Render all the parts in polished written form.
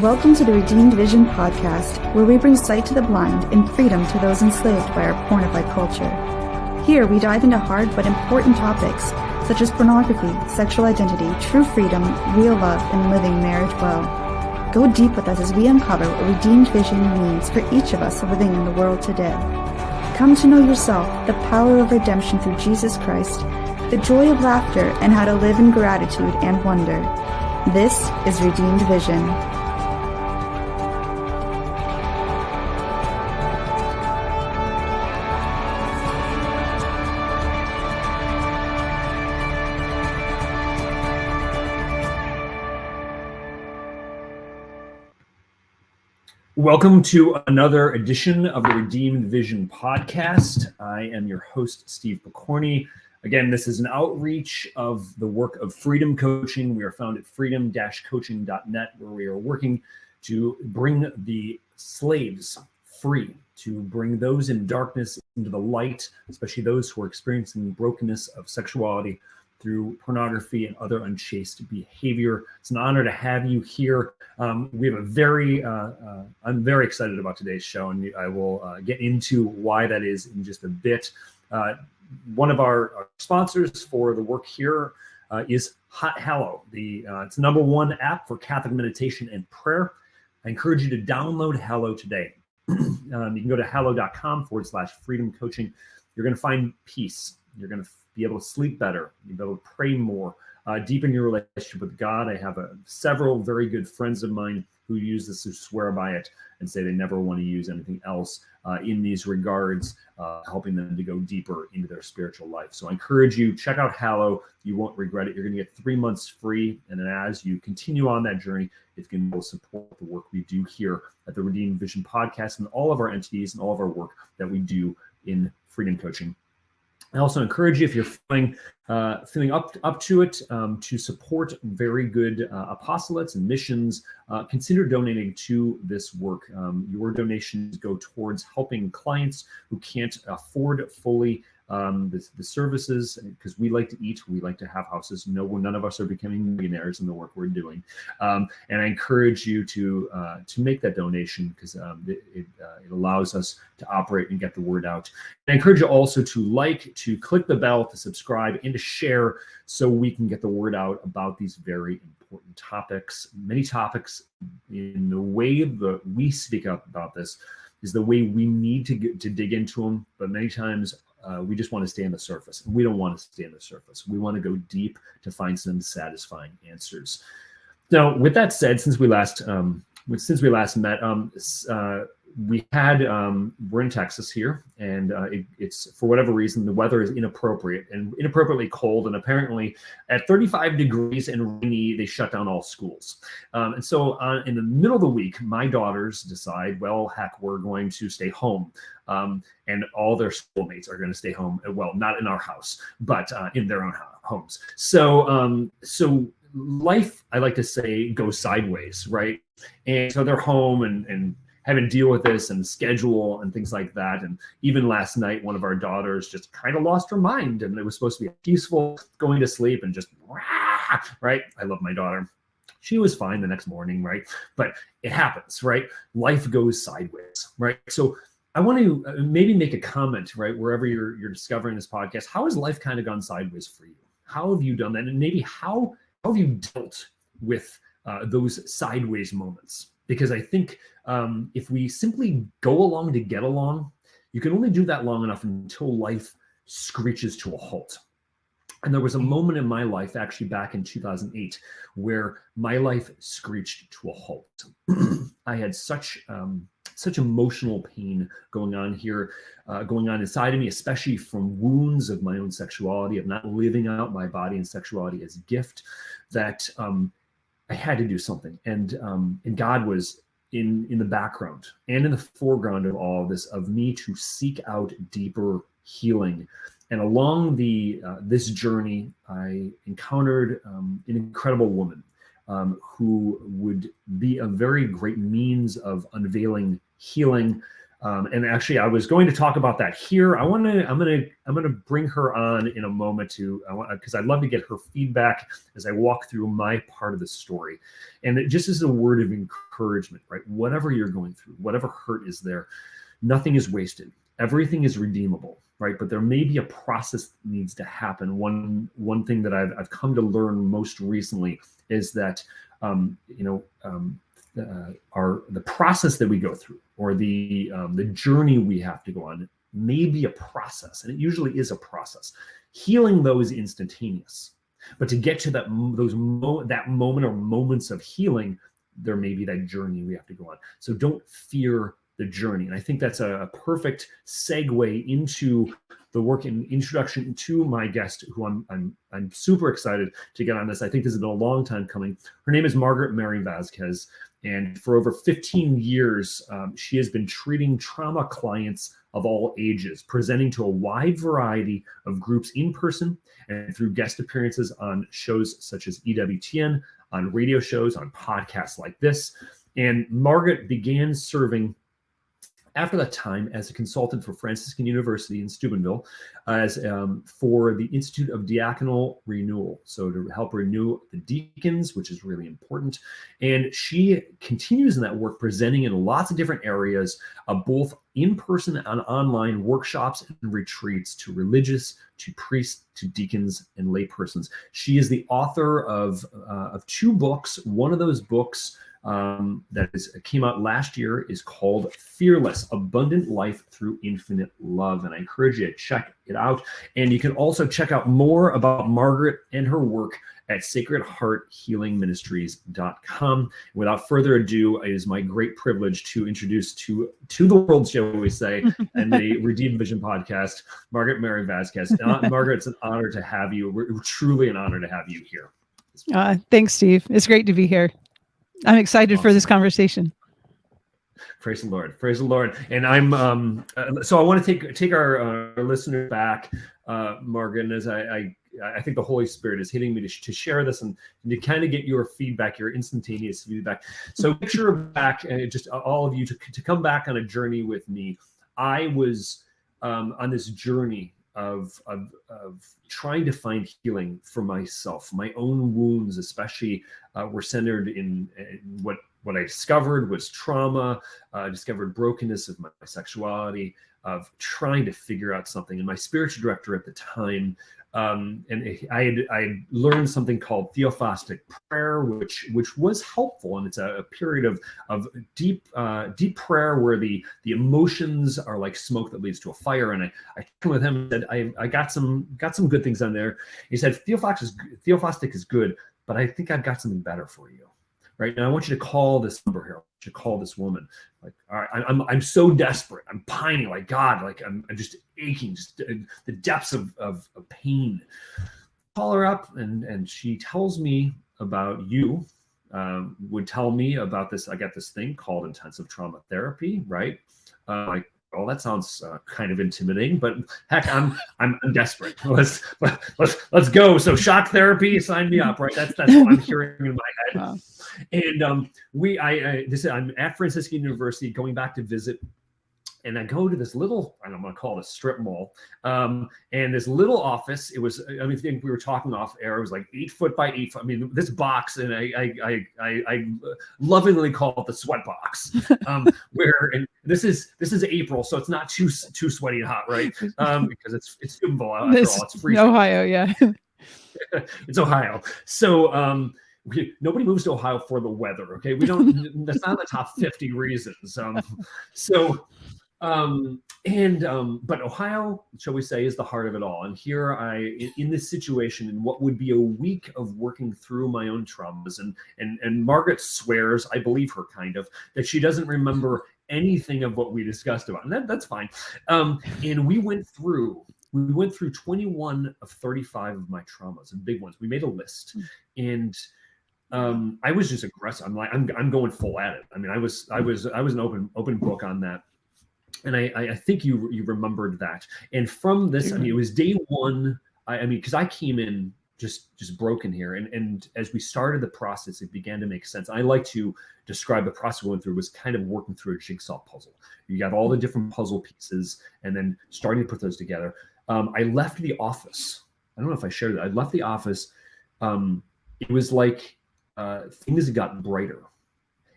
Welcome to the Redeemed Vision podcast, where we bring sight to the blind and freedom to those enslaved by our pornified culture. Here, we dive into hard but important topics, such as pornography, sexual identity, true freedom, real love, and living marriage well. Go deep with us as we uncover what Redeemed Vision means for each of us living in the world today. Come to know yourself, the power of redemption through Jesus Christ, the joy of laughter, and how to live in gratitude and wonder. This is Redeemed Vision. Welcome to another edition of the Redeemed Vision podcast. I am your host, Steve Pokorny. Again, this is an outreach of the work of Freedom Coaching. We are found at freedom-coaching.net, where we are working to bring the slaves free, to bring those in darkness into the light, especially those who are experiencing brokenness of sexuality through pornography and other unchaste behavior. It's an honor to have you here. We have I'm very excited about today's show, and I will get into why that is in just a bit. One of our sponsors for the work here is Hallow. It's the number one app for Catholic meditation and prayer. I encourage you to download Hallow today. You can go to hallow.com/freedom coaching. You're going to find peace. You're going to be able to sleep better. You'll be able to pray more, deepen your relationship with God. I have several very good friends of mine who use this, who swear by it and say they never want to use anything else in these regards, helping them to go deeper into their spiritual life. So I encourage you, check out Hallow. You won't regret it. You're going to get 3 months free. And then as you continue on that journey, it's going to support the work we do here at the Redeemed Vision podcast and all of our entities and all of our work that we do in Freedom Coaching. I also encourage you, if you're feeling up to it, to support very good apostolates and missions. Consider donating to this work. Your donations go towards helping clients who can't afford fully the services, because we like to eat, we like to have houses. None of us are becoming millionaires in the work we're doing, and I encourage you to make that donation, because it allows us to operate and get the word out. And I encourage you also to click the bell, to subscribe, and to share, so we can get the word out about these very important topics. Many topics, in the way that we speak up about this, is the way we need to dig into them, but many times we just want to stay on the surface. We don't want to stay on the surface. We want to go deep to find some satisfying answers. Now, with that said, since we last met, we're in Texas here, and it's, for whatever reason, the weather is inappropriately cold, and apparently at 35 degrees and rainy, they shut down all schools. And so in the middle of the week, my daughters decide, well, heck, we're going to stay home. And all their schoolmates are going to stay home. Well, not in our house, but in their own homes. So life, I like to say, goes sideways, right? And so they're home and having to deal with this and schedule and things like that. And even last night, one of our daughters just kind of lost her mind, and it was supposed to be peaceful going to sleep and just, right? I love my daughter. She was fine the next morning, right? But it happens, right? Life goes sideways, right? So I want to maybe make a comment, right, wherever you're discovering this podcast. How has life kind of gone sideways for you? How have you done that? And maybe how have you dealt with those sideways moments? Because I think if we simply go along to get along, you can only do that long enough until life screeches to a halt. And there was a moment in my life, actually back in 2008, where my life screeched to a halt. I had such emotional pain going on inside of me, especially from wounds of my own sexuality, of not living out my body and sexuality as a gift, that I had to do something. And God was in the background and in the foreground of all of this, of me to seek out deeper healing. And along this journey, I encountered an incredible woman who would be a very great means of unveiling healing And actually, I was going to talk about that here. I'm gonna bring her on in a moment because I'd love to get her feedback as I walk through my part of the story. And it just is a word of encouragement, right? Whatever you're going through, whatever hurt is there, nothing is wasted. Everything is redeemable, right? But there may be a process that needs to happen. One thing that I've come to learn most recently is that the process that we go through, or the journey we have to go on, may be a process, and it usually is a process. Healing, though, is instantaneous, but to get to that moment or moments of healing, there may be that journey we have to go on. So don't fear the journey, and I think that's a perfect segue into the work and introduction to my guest, who I'm super excited to get on this. I think this has been a long time coming. Her name is Margaret Mary Vasquez. And for over 15 years, she has been treating trauma clients of all ages, presenting to a wide variety of groups in person and through guest appearances on shows such as EWTN, on radio shows, on podcasts like this. And Margaret began serving after that time as a consultant for Franciscan University in Steubenville, for the Institute of Diaconal Renewal, so to help renew the deacons, which is really important. And she continues in that work, presenting in lots of different areas, both in-person and online workshops and retreats to religious, to priests, to deacons, and laypersons. She is the author of 2 books. One of those books came out last year is called Fearless: Abundant Life Through Infinite Love. And I encourage you to check it out. And you can also check out more about Margaret and her work at Sacred Heart Healing Ministries.com. Without further ado, it is my great privilege to introduce to the world, shall we say, and the Redeemed Vision podcast, Margaret Mary Vasquez. Margaret, it's an honor to have you. We're truly an honor to have you here. Thanks, Steve. It's great to be here. I'm excited for this conversation. Praise the Lord. Praise the Lord. And I'm so I want to take our listeners back, Margaret, as I think the Holy Spirit is hitting me to share this and to kind of get your feedback, your instantaneous feedback. So picture back, just all of you to come back on a journey with me. I was on this journey of trying to find healing for myself. My own wounds, especially, were centered in what I discovered was trauma. Discovered brokenness of my sexuality, of trying to figure out something. And my spiritual director at the time, and I had learned something called theophostic prayer, which was helpful, and it's a period of deep prayer where the emotions are like smoke that leads to a fire. And I came with him and said, I got some good things on there. He said, theophostic is good, but I think I've got something better for you. Right now, I want you to call this number here. I want you to call this woman. Like, all right, I'm so desperate. I'm pining, like God, like I'm just aching, just the depths of pain. Call her up, and she tells me about you. Would tell me about this. I got this thing called intensive trauma therapy, right? Like, oh, that sounds kind of intimidating, but heck, I'm desperate. Let's go. So shock therapy, sign me up, right? That's what I'm hearing in my head. Wow. And I'm at Franciscan University, going back to visit, and I go to this little, I don't want to call it a strip mall, and this little office. It was, I think we were talking off air. It was like 8 foot by 8 foot. I mean, this box, and I lovingly call it the sweat box. And this is April, so it's not too sweaty and hot, right? Because it's Steubenville after all. It's freezing. Ohio, yeah. It's Ohio. So nobody moves to Ohio for the weather. Okay, we don't. That's not in the top 50 reasons. But Ohio, shall we say, is the heart of it all. And here in this situation, in what would be a week of working through my own traumas, and Margaret swears, I believe her kind of, that she doesn't remember anything of what we discussed about, and that's fine. And we went through 21 of 35 of my traumas, and big ones. We made a list, and I was just aggressive. I'm like, I'm going full at it. I mean, I was an open book on that. And I think you remembered that. And from this, I mean, it was day one. I mean, because I came in just broken here. And as we started the process, it began to make sense. I like to describe the process we went through was kind of working through a jigsaw puzzle. You got all the different puzzle pieces and then starting to put those together. I left the office. I don't know if I shared that. I left the office. It was like things had gotten brighter.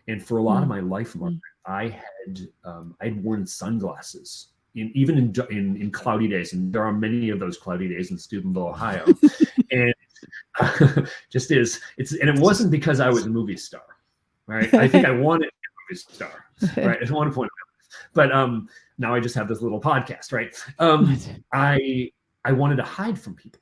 And for a lot of my life, Margaret, I'd worn sunglasses even in cloudy days, and there are many of those cloudy days in Steubenville, Ohio. And and it wasn't because I was a movie star, right? I think I wanted to be a movie star, right? At one point, but now I just have this little podcast, right? I wanted to hide from people.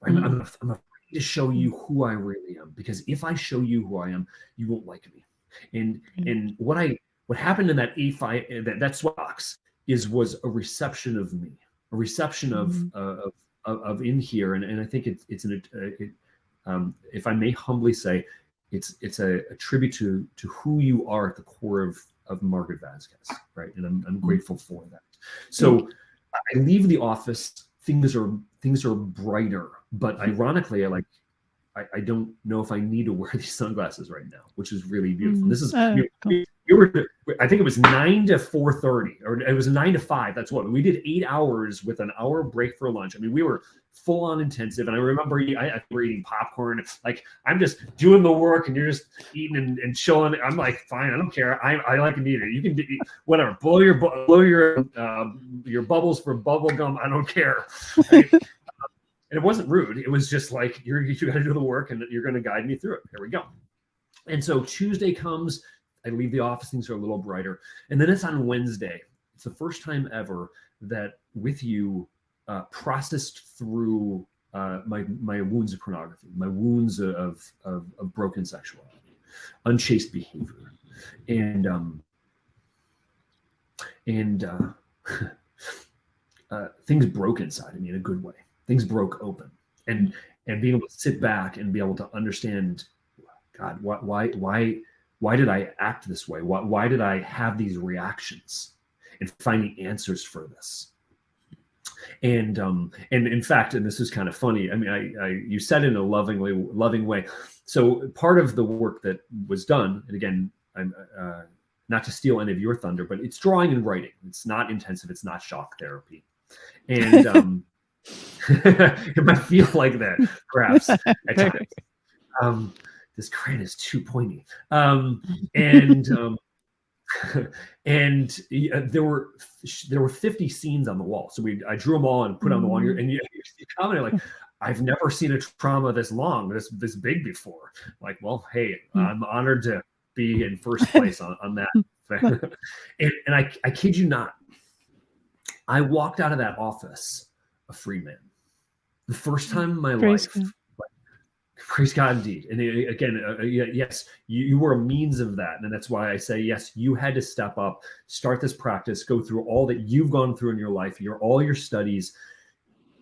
I'm afraid to show you who I really am, because if I show you who I am, you won't like me. And what happened in that that sweatbox was a reception of me, a reception of in here, and I think it's if I may humbly say, it's a tribute to who you are at the core of Margaret Vasquez, right? And I'm grateful for that. So I leave the office, things are brighter, but ironically, I don't know if I need to wear these sunglasses right now, which is really beautiful. This is I think it was 9 to 4:30, or it was 9 to 5. That's what we did. 8 hours with an hour break for lunch. I mean, we were full on intensive. And I remember I were eating popcorn. Like, I'm just doing the work and you're just eating and chilling. I'm like, fine, I don't care. I like to eat it. You can do whatever. Blow your bubbles for bubble gum. I don't care. Right? And it wasn't rude. It was just like, you got to do the work and you're going to guide me through it. Here we go. And so Tuesday comes, I leave the office, things are a little brighter. And then it's on Wednesday. It's the first time ever that with you processed through my wounds of pornography, my wounds of broken sexuality, unchaste behavior. And things broke inside of me in a good way. Things broke open, and being able to sit back and be able to understand, God, why did I act this way? Why did I have these reactions? And finding answers for this. And in fact, and this is kind of funny. I mean, you said it in a loving way. So part of the work that was done, and again, I'm not to steal any of your thunder, but it's drawing and writing. It's not intensive. It's not shock therapy, and it might feel like that, perhaps at times. This crane is too pointy, and there were 50 scenes on the wall. So I drew them all and put on the wall. And you commented like, I've never seen a trauma this long, this big before. Like, well, hey, I'm honored to be in first place on that. and I kid you not, I walked out of that office a free man. The first time in my life. Praise God, indeed. And again, yes, you were a means of that. And that's why I say, yes, you had to step up, start this practice, go through all that you've gone through in your life, all your studies,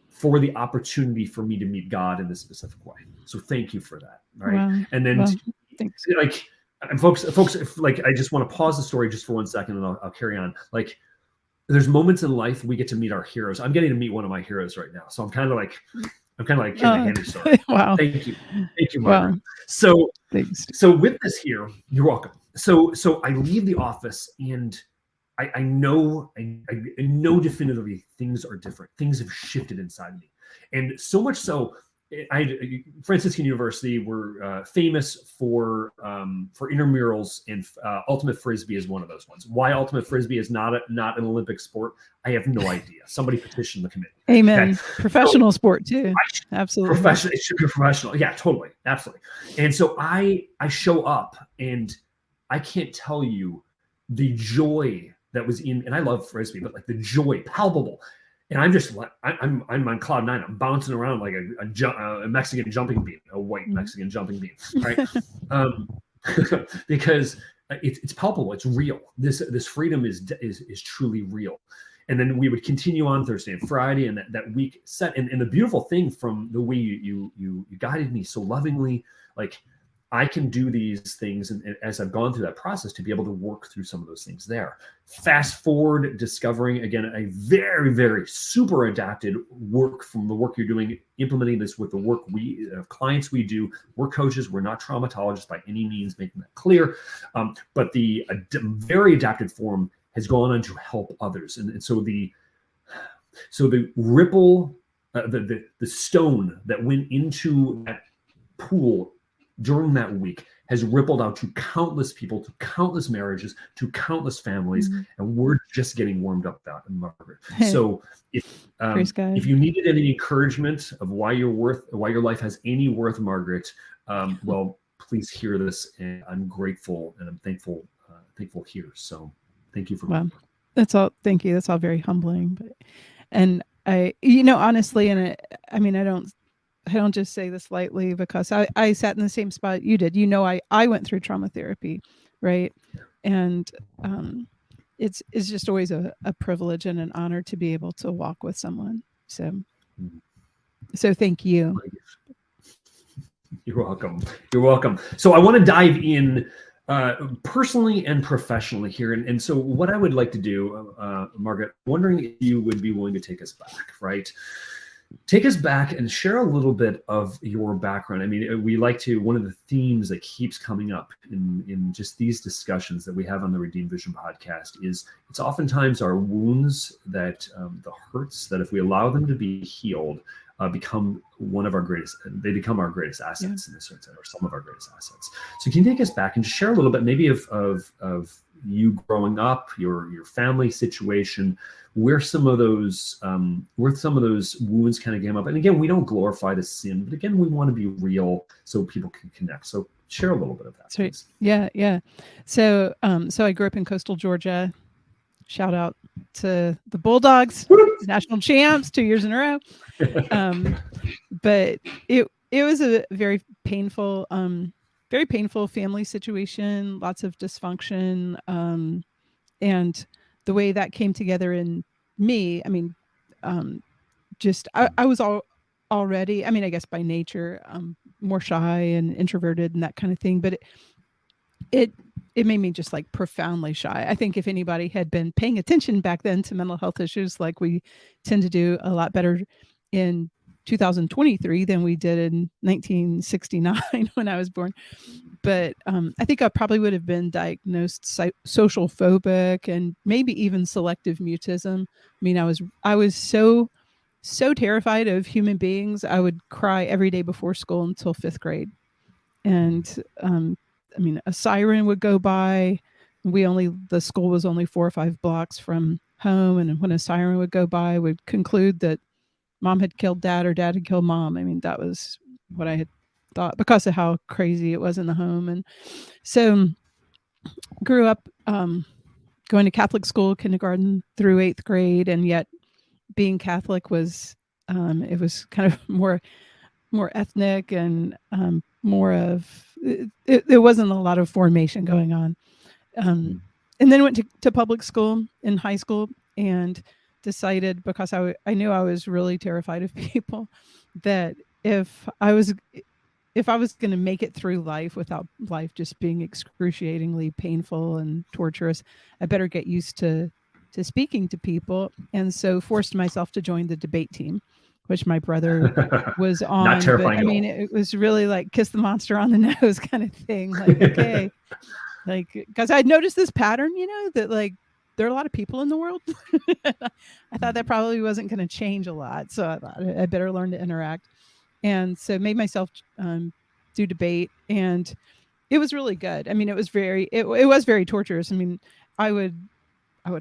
for the opportunity for me to meet God in this specific way. So thank you for that. Right. Wow. And then thanks. And folks, I just want to pause the story just for 1 second and I'll carry on. Like, there's moments in life we get to meet our heroes. I'm getting to meet one of my heroes right now. So I'm kind of like in the Henry story. Wow. Thank you, Margaret. Wow. So with this here, you're welcome. So I leave the office and I know definitively things are different. Things have shifted inside me. And so much so, Franciscan University were famous for intramurals, and ultimate frisbee is one of those ones. Why ultimate frisbee is not an Olympic sport, I have no idea. Somebody petitioned the committee. Amen. Okay. Professional sport too. Absolutely. It should be professional. Yeah, totally, absolutely. And so I show up, and I can't tell you the joy that was in. And I love frisbee, but like the joy, palpable. And I'm just like, I'm on cloud nine. I'm bouncing around like a Mexican jumping bean, a white Mexican jumping bean, right? Because it's palpable, it's real. This freedom is truly real. And then we would continue on Thursday and Friday, and that week set. And the beautiful thing from the way you guided me so lovingly, like I can do these things, and as I've gone through that process, to be able to work through some of those things there. Fast forward, discovering, again, a very, very super adapted work from the work you're doing, implementing this with the work we clients we do. We're coaches. We're not traumatologists by any means, making that clear. But the very adapted form has gone on to help others. And so the ripple, the stone that went into that pool during that week has rippled out to countless people, to countless marriages, to countless families, and we're just getting warmed up about it, Margaret. So if you needed any encouragement of why your life has any worth, Margaret, well, please hear this, and I'm grateful and I'm thankful here. So thank you for that's all. Thank you. That's all very humbling. And I, honestly, and I don't just say this lightly, because I sat in the same spot you did. I went through trauma therapy, right? And it's just always a privilege and an honor to be able to walk with someone. So thank you. You're welcome. You're welcome. So I want to dive in personally and professionally here. And so what I would like to do, Margaret, wondering if you would be willing to take us back, right? Take us back and share a little bit of your background. I mean, we like to, one of the themes that keeps coming up in just these discussions that we have on the Redeemed Vision podcast is it's oftentimes our wounds that the hurts that if we allow them to be healed, become our greatest assets in this sense, or some of our greatest assets. So can you take us back and just share a little bit maybe of you growing up, your family situation, where some of those wounds kind of came up? And again, we don't glorify the sin, but again, we want to be real so people can connect. So share a little bit of that. Please. Yeah. So I grew up in coastal Georgia. Shout out to the Bulldogs, national champs 2 years in a row. But it was a very painful family situation, lots of dysfunction. And the way that came together in me, I was already, I guess by nature, more shy and introverted and that kind of thing. But it made me just like profoundly shy. I think if anybody had been paying attention back then to mental health issues, like we tend to do a lot better in 2023 than we did in 1969 when I was born. But I think I probably would have been diagnosed social phobic and maybe even selective mutism. I was so terrified of human beings. I would cry every day before school until 5th grade. And a siren would go by. The school was only 4 or 5 blocks from home. And when a siren would go by, we'd conclude that mom had killed dad or dad had killed mom. That was what I had thought because of how crazy it was in the home. And so grew up going to Catholic school, kindergarten through 8th grade. And yet being Catholic was, it was kind of more ethnic and more of, there wasn't a lot of formation going on. And then went to public school in high school and decided, because I knew I was really terrified of people, that if I was going to make it through life without life just being excruciatingly painful and torturous, I better get used to speaking to people. And so forced myself to join the debate team, which my brother was on. Not terrifying. But, it was really like kiss the monster on the nose kind of thing. Like, okay. Like, because I'd noticed this pattern, that like there are a lot of people in the world. I thought that probably wasn't going to change a lot. So I thought I better learn to interact. And so made myself do debate. And it was really good. It was very torturous. I would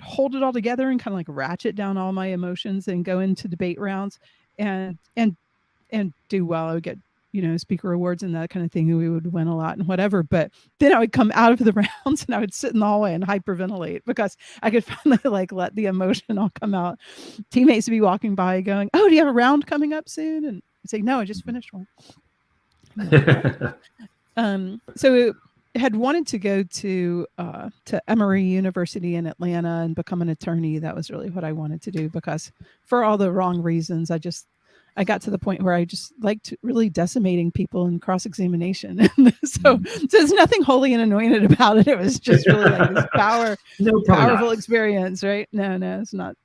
hold it all together and kind of like ratchet down all my emotions and go into debate rounds and do well. I would get, speaker awards and that kind of thing. And we would win a lot and whatever. But then I would come out of the rounds and I would sit in the hallway and hyperventilate because I could finally like let the emotion all come out. Teammates would be walking by going, "Oh, do you have a round coming up soon?" And I'd say, "No, I just finished one." So had wanted to go to Emory University in Atlanta and become an attorney. That was really what I wanted to do because for all the wrong reasons, I got to the point where I just liked really decimating people in cross-examination. So there's nothing holy and anointed about it. It was just really like this powerful experience, right? No, it's not.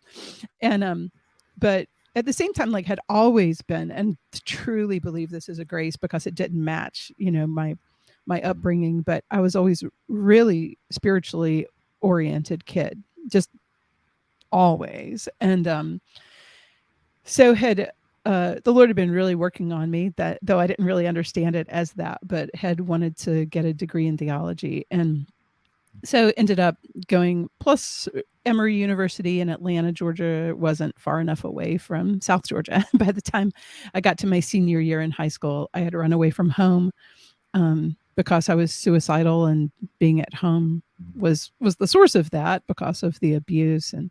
And but at the same time, like, had always been, and truly believe this is a grace because it didn't match, my upbringing, but I was always really spiritually oriented kid, just always. And so had the Lord had been really working on me, that though I didn't really understand it as that, but had wanted to get a degree in theology. And so ended up going, plus Emory University in Atlanta, Georgia wasn't far enough away from South Georgia. By the time I got to my senior year in high school, I had run away from home because I was suicidal, and being at home was the source of that because of the abuse. And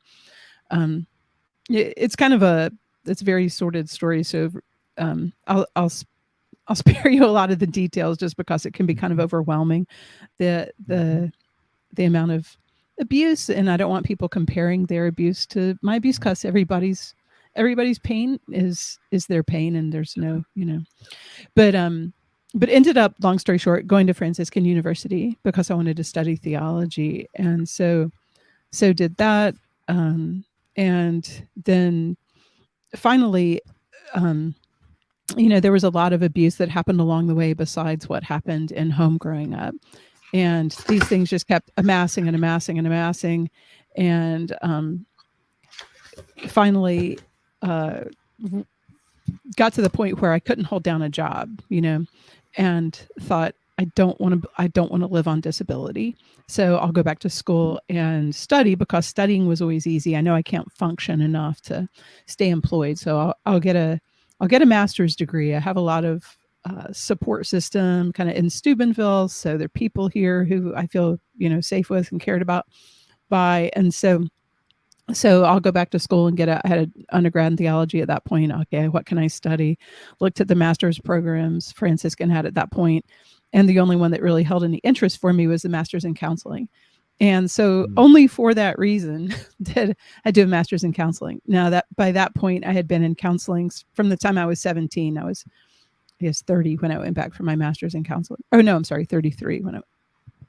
it's kind of it's a very sordid story. So I'll spare you a lot of the details just because it can be kind of overwhelming, the amount of abuse. And I don't want people comparing their abuse to my abuse, because everybody's pain is their pain, and there's no, but ended up, long story short, going to Franciscan University because I wanted to study theology. And so did that. And then finally, there was a lot of abuse that happened along the way besides what happened in home growing up. And these things just kept amassing and amassing and amassing. And finally got to the point where I couldn't hold down a job, and thought, I don't want to live on disability. So I'll go back to school and study, because studying was always easy. I know I can't function enough to stay employed. So I'll get a master's degree. I have a lot of support system kind of in Steubenville. So there are people here who I feel, safe with and cared about by. And so I'll go back to school and I had an undergrad in theology at that point. Okay, what can I study? Looked at the master's programs Franciscan had at that point. And the only one that really held any interest for me was the master's in counseling. And so only for that reason did I do a master's in counseling. Now, that by that point, I had been in counseling from the time I was 17. I was, 30 when I went back for my master's in counseling. Oh, no, I'm sorry, 33 when I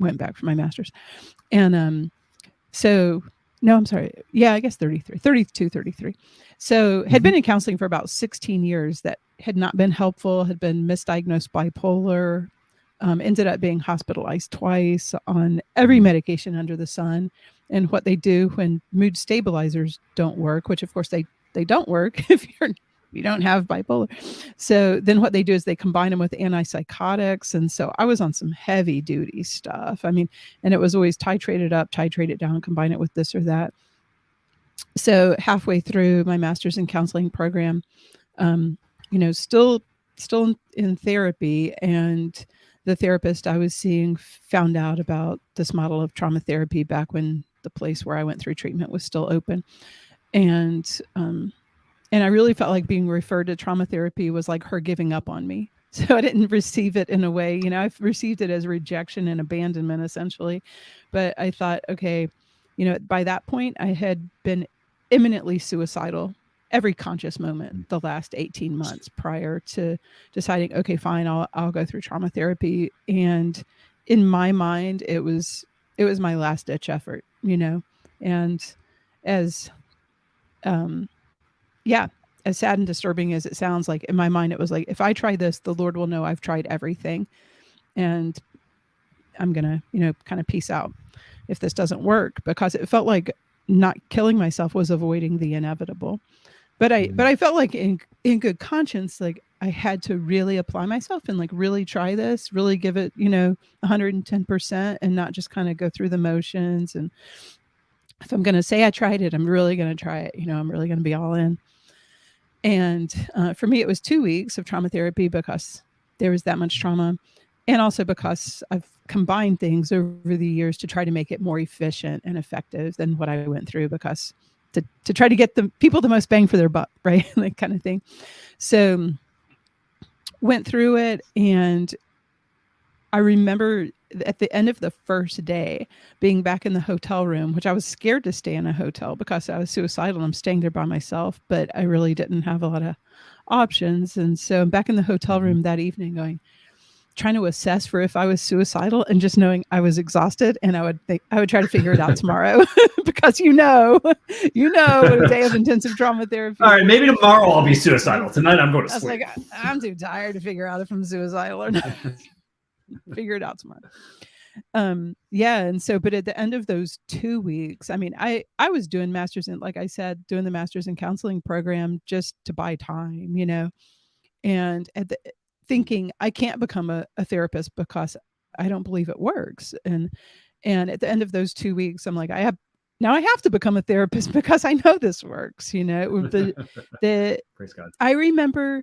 went back for my master's. And no, I'm sorry. Yeah, I guess 32, 33. So had been in counseling for about 16 years. That had not been helpful, had been misdiagnosed bipolar, ended up being hospitalized twice on every medication under the sun. And what they do when mood stabilizers don't work, which of course they don't work if you don't have bipolar. So then what they do is they combine them with antipsychotics. And so I was on some heavy duty stuff. I mean, and it was always titrate it up, titrate it down, combine it with this or that. So halfway through my master's in counseling program, still in therapy, and the therapist I was seeing found out about this model of trauma therapy back when the place where I went through treatment was still open. And I really felt like being referred to trauma therapy was like her giving up on me. So I didn't receive it in a way, I've received it as rejection and abandonment essentially. But I thought, okay, by that point I had been imminently suicidal every conscious moment the last 18 months prior to deciding, okay, fine, I'll go through trauma therapy. And in my mind, it was my last ditch effort, and as as sad and disturbing as it sounds, like in my mind, it was like, if I try this, the Lord will know I've tried everything, and I'm going to, kind of peace out if this doesn't work, because it felt like not killing myself was avoiding the inevitable. But I felt like in good conscience, like I had to really apply myself and like really try this, really give it, 110%, and not just kind of go through the motions. And if I'm going to say I tried it, I'm really going to try it. I'm really going to be all in. And for me, it was 2 weeks of trauma therapy because there was that much trauma. And also because I've combined things over the years to try to make it more efficient and effective than what I went through, because to try to get the people the most bang for their buck, right? That kind of thing. So went through it, and I remember at the end of the first day being back in the hotel room, which I was scared to stay in a hotel because I was suicidal and I'm staying there by myself, but I really didn't have a options. And so I'm back in the hotel room that evening trying to assess for if I was suicidal, and just knowing I was exhausted, and I would try to figure it out tomorrow because what a day of intensive trauma therapy. All right, maybe tomorrow I'll be suicidal. Tonight I'm going to sleep. I was like, I'm too tired to figure out if I'm suicidal or not. Figure it out tomorrow. And so, but at the end of those 2 weeks, I mean, I was doing masters in, like I said, doing the masters in counseling program just to buy time, and thinking I can't become a therapist because I don't believe it works. And at the end of those 2 weeks, I'm like, I have to become a therapist because I know this works. Praise God. I remember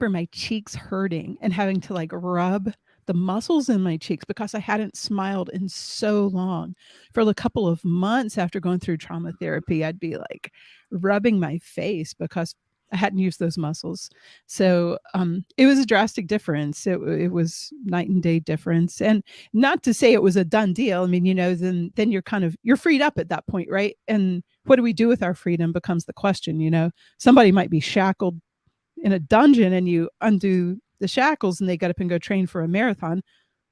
my cheeks hurting and having to like rub the muscles in my cheeks because I hadn't smiled in so long. For a couple of months after going through trauma therapy, I'd be like rubbing my face because I hadn't used those muscles. So it was a drastic difference. It was night and day difference. And not to say it was a done deal. I mean, then you're freed up at that point, right? And what do we do with our freedom becomes the question. Somebody might be shackled in a dungeon and you undo the shackles and they get up and go train for a marathon.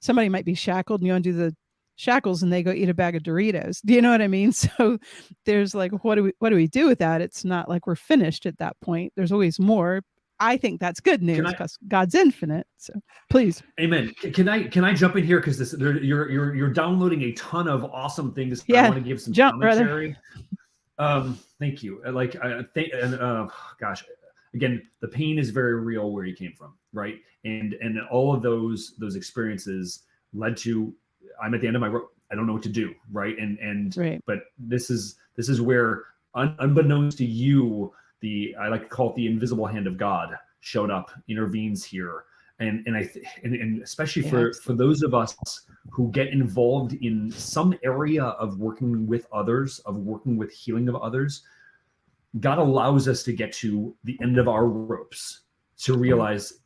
Somebody might be shackled and you undo the shackles and they go eat a bag of Doritos. Do you know what I mean? So there's like, what do we do with that? It's not like we're finished at that point. There's always more. I think that's good news because God's infinite. So please. Amen. Can I jump in here? Because you're downloading a ton of awesome things. Yeah. I want to give some commentary. Thank you. Gosh, again, the pain is very real where you came from, right? And all of those experiences led to, I'm at the end of my rope. I don't know what to do, right? Right. But this is where, unbeknownst to you, I like to call it the invisible hand of God showed up, intervenes here, and especially for those of us who get involved in some area of working with others, of working with healing of others. God allows us to get to the end of our ropes to realize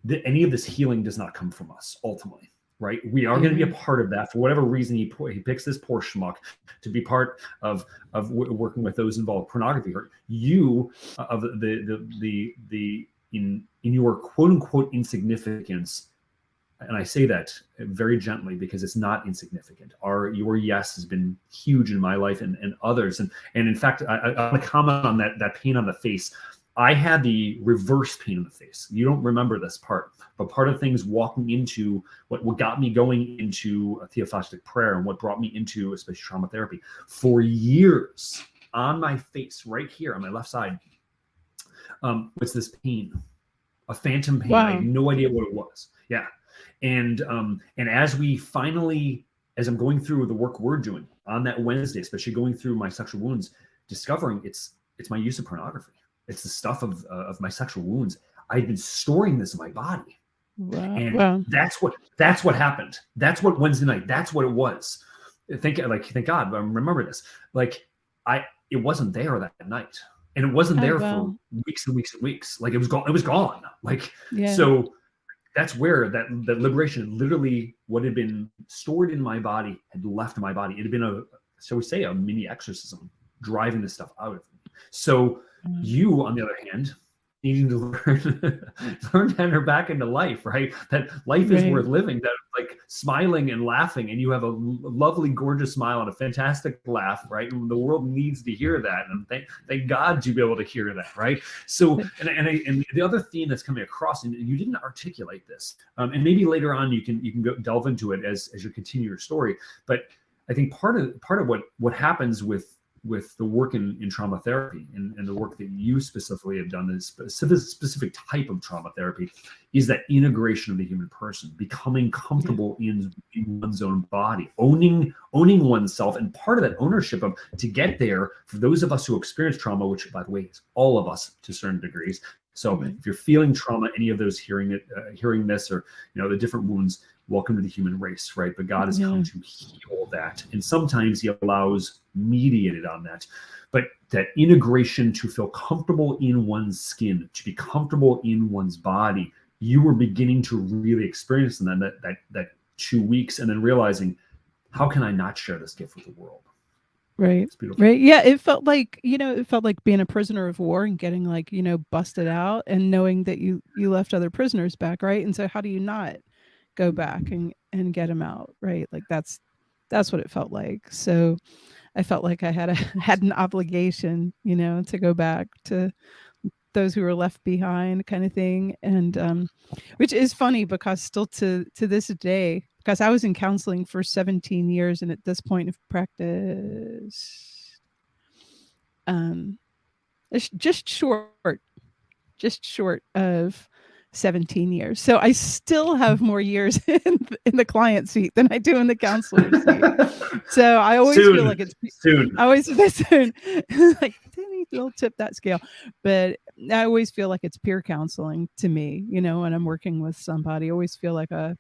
that any of this healing does not come from us ultimately. Right, we are going to be a part of that for whatever reason. He picks this poor schmuck to be part of working with those involved pornography. Or you of in your quote unquote insignificance, and I say that very gently because it's not insignificant. Your yes has been huge in my life and others, and in fact, I want to comment on that pain on the face. I had the reverse pain in the face. You don't remember this part, but part of things walking into what got me going into a theoplastic prayer and what brought me into especially trauma therapy for years on my face, right here on my left side, was this pain, a phantom pain. Wow. I had no idea what it was. Yeah. And as I'm going through the work we're doing on that Wednesday, especially going through my sexual wounds, discovering it's my use of pornography. It's the stuff of my sexual wounds. I'd been storing this in my body. Wow. And that's what happened. That's what Wednesday night, that's what it was. Thank God, remember this. It wasn't there that night. And it wasn't there for weeks and weeks and weeks. It was gone. So that's where that liberation, literally what had been stored in my body had left my body. It had been a mini exorcism driving this stuff out of me. So you, on the other hand, needing to learn to enter back into life, right? That life is worth living, that smiling and laughing, and you have a lovely, gorgeous smile and a fantastic laugh, right? And the world needs to hear that, and thank God to be able to hear that, right? So, and the other theme that's coming across, and you didn't articulate this, and maybe later on you can go delve into it as you continue your story, but I think part of what happens with the work in trauma therapy and the work that you specifically have done, is specific type of trauma therapy, is that integration of the human person, becoming comfortable in one's own body, owning oneself. And part of that ownership to get there, for those of us who experience trauma, which by the way is all of us to certain degrees. So if you're feeling trauma, any of those hearing this, or the different wounds, welcome to the human race, right? But God has come to heal that. And sometimes he allows mediated on that. But that integration to feel comfortable in one's skin, to be comfortable in one's body, you were beginning to really experience in that 2 weeks, and then realizing, how can I not share this gift with the world? Right. It's beautiful. Right. Yeah. It felt like, it felt like being a prisoner of war and getting like, busted out and knowing that you left other prisoners back. Right. And so how do you not go back and get them out? Right. Like that's what it felt like. So I felt like I had an obligation, to go back to those who were left behind, kind of thing. And which is funny because still to this day, because I was in counseling for 17 years, and at this point of practice, it's just short of 17 years. So I still have more years in the client seat than I do in the counselor seat. So I always feel like it's soon. I always soon. Like, they'll tip that scale. But I always feel like it's peer counseling to me, when I'm working with somebody. I always feel like a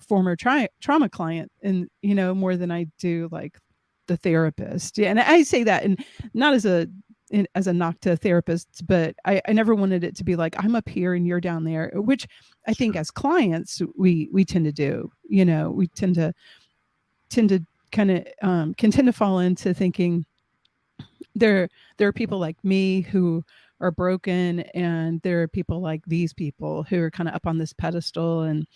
former trauma client, and more than I do like the therapist. Yeah, and I say that, and not as a knock to therapists, but I never wanted it to be like I'm up here and you're down there, which I think as clients we tend to do. We tend to kind of can tend to fall into thinking there are people like me who are broken, and there are people like these people who are kind of up on this pedestal, and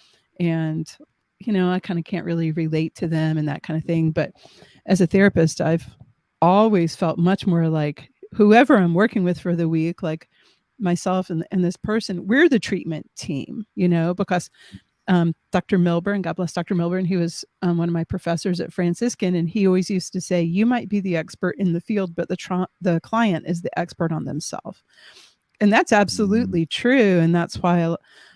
I kind of can't really relate to them and that kind of thing. But as a therapist, I've always felt much more like whoever I'm working with for the week, like myself and this person, we're the treatment team, because Dr. Milburn, God bless Dr. Milburn, he was one of my professors at Franciscan, and he always used to say, you might be the expert in the field, but the client is the expert on themselves. And that's absolutely true. And that's why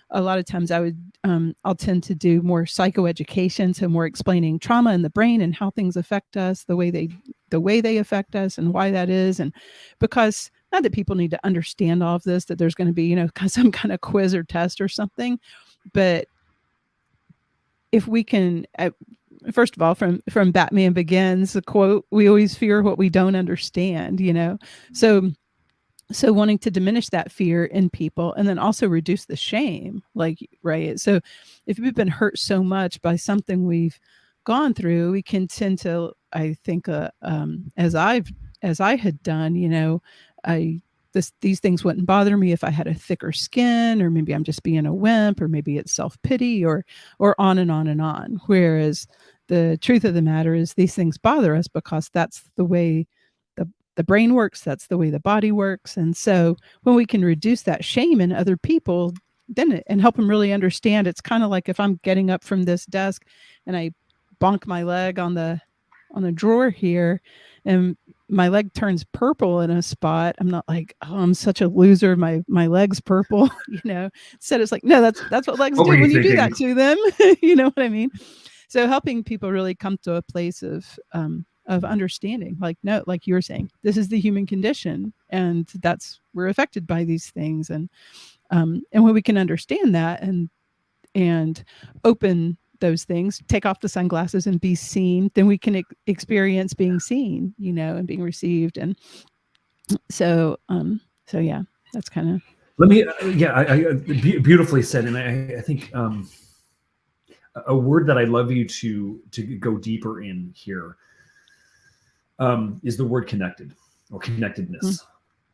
a lot of times I'll tend to do more psychoeducation, so more explaining trauma in the brain and how things affect us, the way they affect us and why that is. And because not that people need to understand all of this, that there's going to be, some kind of quiz or test or something, but if we can, first of all, from Batman Begins, the quote, we always fear what we don't understand, So wanting to diminish that fear in people, and then also reduce the shame, right? So if we've been hurt so much by something we've gone through, we can tend to, I think, as I had done, these things wouldn't bother me if I had a thicker skin, or maybe I'm just being a wimp, or maybe it's self-pity, or on and on and on. Whereas the truth of the matter is these things bother us because that's the way the brain works, that's the way the body works. And so when we can reduce that shame in other people, and help them really understand, it's kind of like if I'm getting up from this desk and I bonk my leg on the drawer here, and my leg turns purple in a spot, I'm not like, oh, I'm such a loser, my leg's purple, Instead it's like, no, that's what legs do when you do that to them. You know what I mean? So helping people really come to a place of understanding, like, no, like you were saying, this is the human condition, and we're affected by these things. And when we can understand that and open those things, take off the sunglasses and be seen, then we can experience being seen, and being received. And so yeah, that's kind of. Let me, I beautifully said. And I think a word that I'd love you to go deeper in here is the word connected, or connectedness,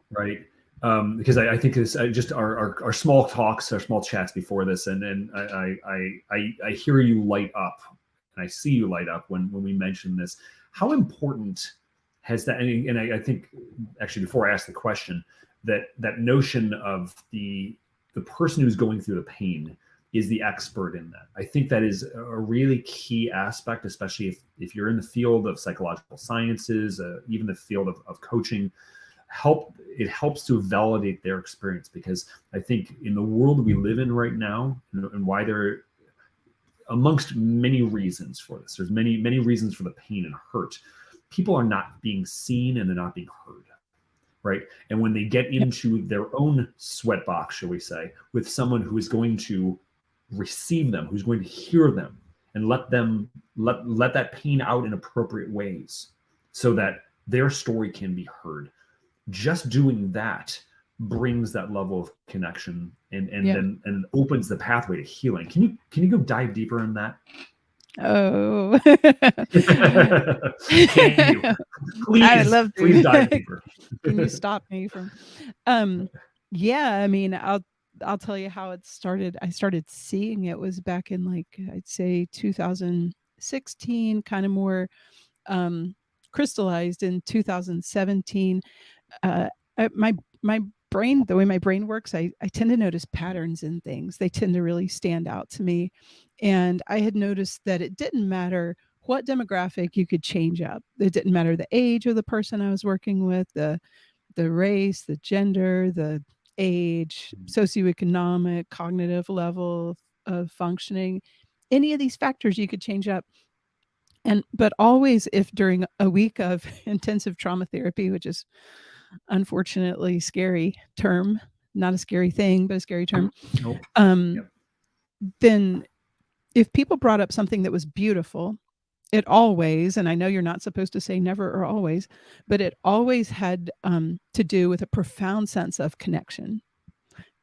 right? Because I think this just our small talks, our small chats before this, and I hear you light up, and I see you light up when we mention this. How important has that? And I think actually, before I ask the question, that notion of the person who's going through the pain is the expert in that. I think that is a really key aspect, especially if you're in the field of psychological sciences, even the field of coaching. It helps to validate their experience, because I think in the world we live in right now, and why there, amongst many reasons for this, there's many reasons for the pain and hurt. People are not being seen, and they're not being heard, right? And when they get into their own sweatbox, shall we say, with someone who is going to receive them, who's going to hear them, and let that pain out in appropriate ways, so that their story can be heard. Just doing that brings that level of connection and then opens the pathway to healing. Can you go dive deeper in that? Oh, Can you? I would Please, love please to. dive deeper. Can you stop me from? Yeah, I mean, I'll tell you how it started. I started seeing it was back in like I'd say 2016, kind of more crystallized in 2017. My brain, the way my brain works, I tend to notice patterns in things. They tend to really stand out to me. And I had noticed that it didn't matter what demographic you could change up. It didn't matter the age of the person I was working with, the race, the gender, the age, socioeconomic, cognitive level of functioning. Any of these factors you could change up. But always, if during a week of intensive trauma therapy, which is unfortunately scary term, not a scary thing, but a scary term. Nope. Then if people brought up something that was beautiful, it always, and I know you're not supposed to say never or always, but it always had to do with a profound sense of connection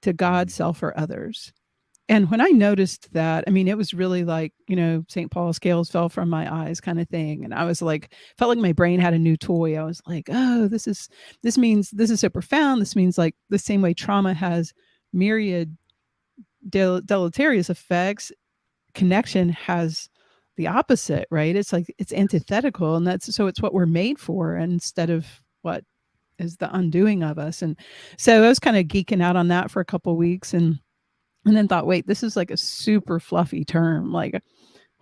to God, self, or others. And when I noticed that, I mean, it was really like, St. Paul scales fell from my eyes kind of thing. And I was like, felt like my brain had a new toy. I was like, oh, this means this is so profound. This means like the same way trauma has myriad deleterious effects, connection has the opposite, right? It's like, it's antithetical. And it's what we're made for instead of what is the undoing of us. And so I was kind of geeking out on that for a couple of weeks and then thought, wait, this is like a super fluffy term. Like,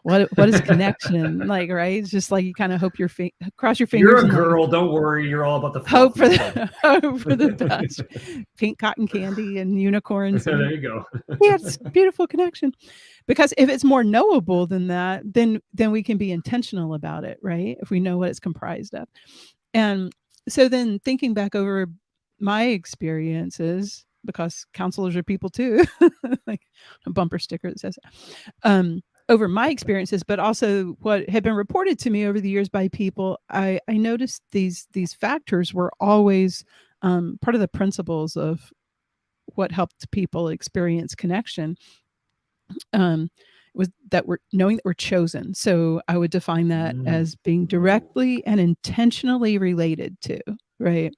what is connection? Like, right? It's just like you kind of hope cross your fingers. You're a girl. Don't worry. You're all about the hope for the best. Pink cotton candy and unicorns. There you go. Yeah, it's a beautiful connection. Because if it's more knowable than that, then we can be intentional about it, right? If we know what it's comprised of. And so then thinking back over my experiences, because counselors are people too, like a bumper sticker that says over my experiences, but also what had been reported to me over the years by people, I noticed these factors were always part of the principles of what helped people experience connection. Was that we're knowing that we're chosen. So I would define that as being directly and intentionally related to, right?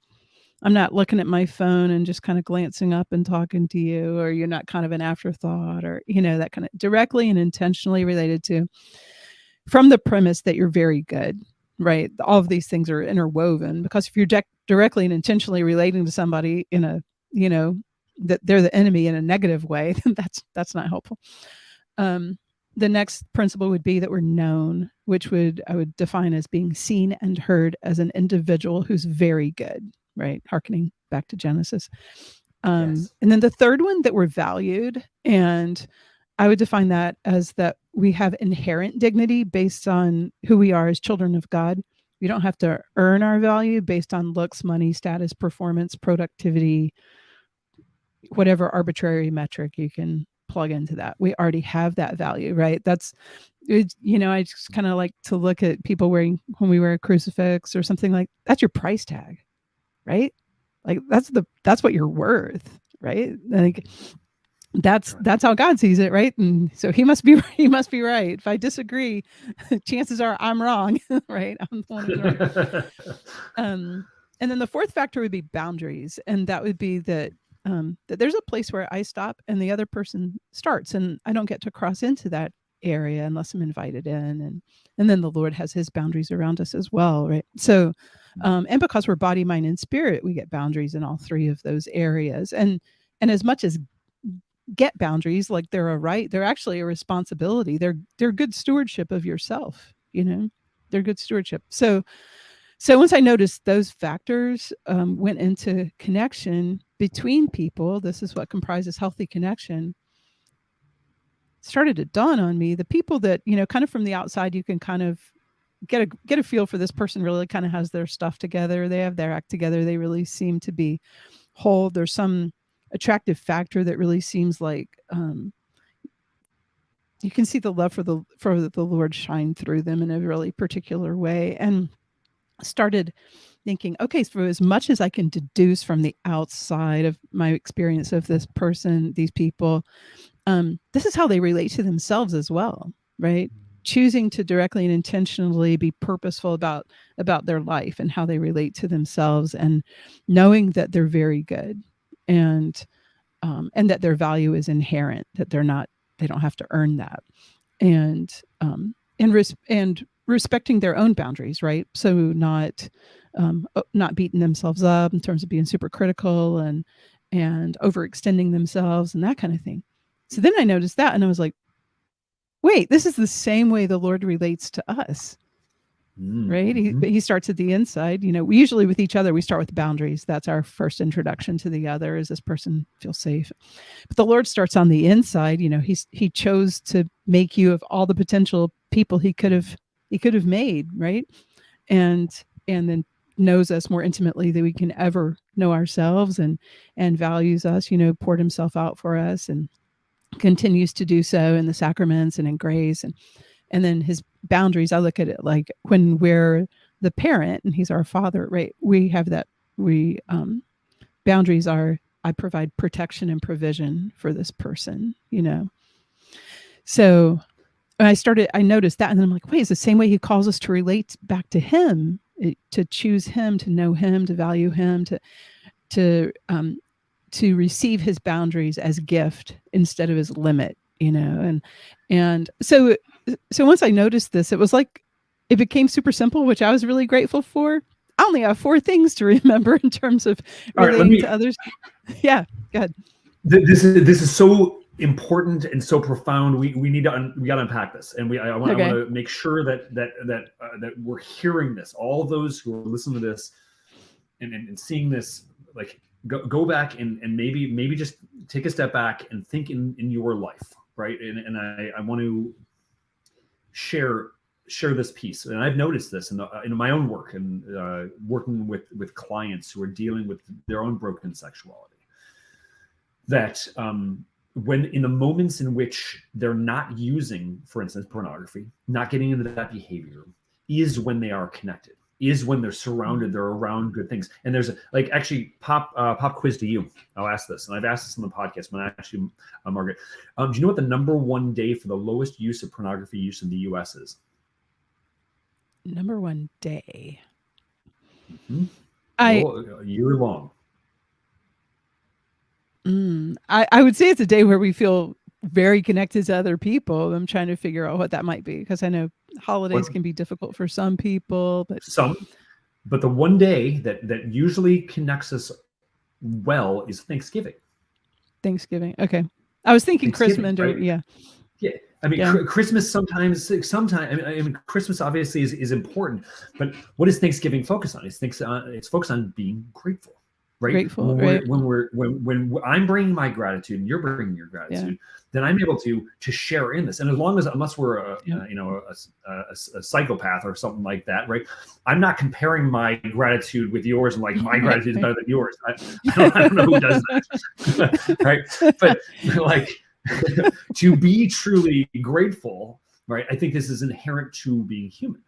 I'm not looking at my phone and just kind of glancing up and talking to you, or you're not kind of an afterthought, or, that kind of directly and intentionally related to, from the premise that you're very good, right? All of these things are interwoven, because if you're directly and intentionally relating to somebody in a, that they're the enemy in a negative way, then that's not helpful. The next principle would be that we're known, which I would define as being seen and heard as an individual who's very good. Right, hearkening back to Genesis. Yes. And then the third one, that we're valued, and I would define that as that we have inherent dignity based on who we are as children of God. We don't have to earn our value based on looks, money, status, performance, productivity, whatever arbitrary metric you can plug into that. We already have that value, right? That's, I just kind of like to look at people when we wear a crucifix or something, like that's your price tag. Right? Like that's what you're worth, right? Like that's how God sees it, right? And so he must be right. If I disagree, chances are I'm wrong, right? I'm the one who's right. And then the fourth factor would be boundaries, and that would be that there's a place where I stop and the other person starts, and I don't get to cross into that area unless I'm invited in, and then the Lord has his boundaries around us as well, right? So and because we're body, mind, and spirit, we get boundaries in all three of those areas. And as much as get boundaries, like they're a right, they're actually a responsibility. They're good stewardship of yourself, they're good stewardship. So once I noticed those factors went into connection between people, this is what comprises healthy connection, started to dawn on me, the people that, kind of from the outside, you can kind of get a feel for, this person really kind of has their stuff together. They have their act together. They really seem to be whole. There's some attractive factor that really seems like you can see the love for the Lord shine through them in a really particular way. And started thinking, okay, so as much as I can deduce from the outside of my experience of this person, these people, this is how they relate to themselves as well, right? choosing to directly and intentionally be purposeful about their life and how they relate to themselves, and knowing that they're very good, and that their value is inherent, that they don't have to earn that, and respecting their own boundaries, right? So not beating themselves up in terms of being super critical and overextending themselves and that kind of thing. So then I noticed that, and I was like, wait, this is the same way the Lord relates to us, right? He starts at the inside. We usually with each other, we start with boundaries. That's our first introduction to the other. Is this person feel safe? But the Lord starts on the inside. He chose to make you of all the potential people he could have made, right? And then knows us more intimately than we can ever know ourselves, and values us, poured himself out for us, and continues to do so in the sacraments and in grace. And then his boundaries, I look at it like when we're the parent and he's our father, right? We have that, boundaries are, I provide protection and provision for this person, So I noticed that, and then I'm like, wait, it's the same way he calls us to relate back to him, to choose him, to know him, to value him, to receive his boundaries as gift instead of as limit, and so once I noticed this, it was like, it became super simple, which I was really grateful for. I only have 4 things to remember in terms of relating to others. Yeah, go ahead. This is so important and so profound. We got to unpack this, and I want to make sure that we're hearing this. All those who are listening to this and seeing this, like, go back and maybe just take a step back and think in your life, right? And I want to share this piece, and I've noticed this in my own work and working with clients who are dealing with their own broken sexuality. That when in the moments in which they're not using, for instance, pornography, not getting into that behavior, is when they are connected, is when they're surrounded, they're around good things. And there's actually pop quiz to you. I'll ask this, and I've asked this on the podcast when I asked you, Margaret. Do you know what the number 1 day for the lowest use of pornography use in the U.S. is? Number 1 day. A year long. I would say it's a day where we feel very connected to other people. I'm trying to figure out what that might be, because I know holidays can be difficult for some people, but the one day that usually connects us well is Thanksgiving. Okay. I was thinking Christmas, right? Yeah. I mean, Christmas sometimes. I mean, Christmas obviously is important, but what does Thanksgiving focus on? It's focused on being grateful. Right. Grateful, when I'm bringing my gratitude and you're bringing your gratitude, then I'm able to share in this. And unless we're a psychopath or something like that, right? I'm not comparing my gratitude with yours and like my gratitude is better than yours. I don't know who does that, right? But like to be truly grateful, right? I think this is inherent to being human.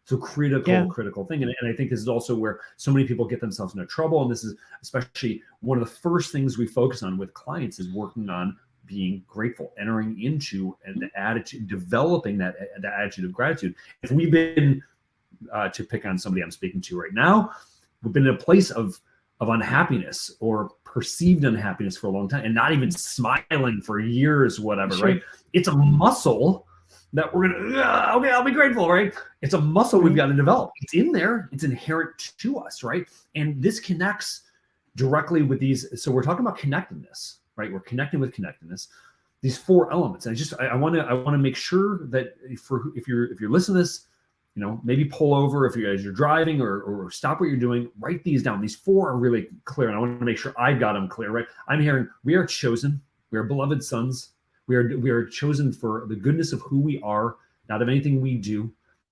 So critical thing. And I think this is also where so many people get themselves into trouble. And this is especially one of the first things we focus on with clients is working on being grateful, entering into an attitude, developing the attitude of gratitude. If we've been, to pick on somebody I'm speaking to right now, we've been in a place of unhappiness or perceived unhappiness for a long time and not even smiling for years, whatever, right? It's a muscle that we're okay, I'll be grateful, right? It's a muscle we've got to develop. It's in there. It's inherent to us, right? And this connects directly with these. So we're talking about connectedness, right? We're connecting with connectedness. These 4 elements. And I want to make sure that if you're listening to this, maybe pull over as you're driving or stop what you're doing. Write these down. These 4 are really clear, and I want to make sure I've got them clear, right? I'm hearing we are chosen. We are beloved sons. We are chosen for the goodness of who we are, not of anything we do.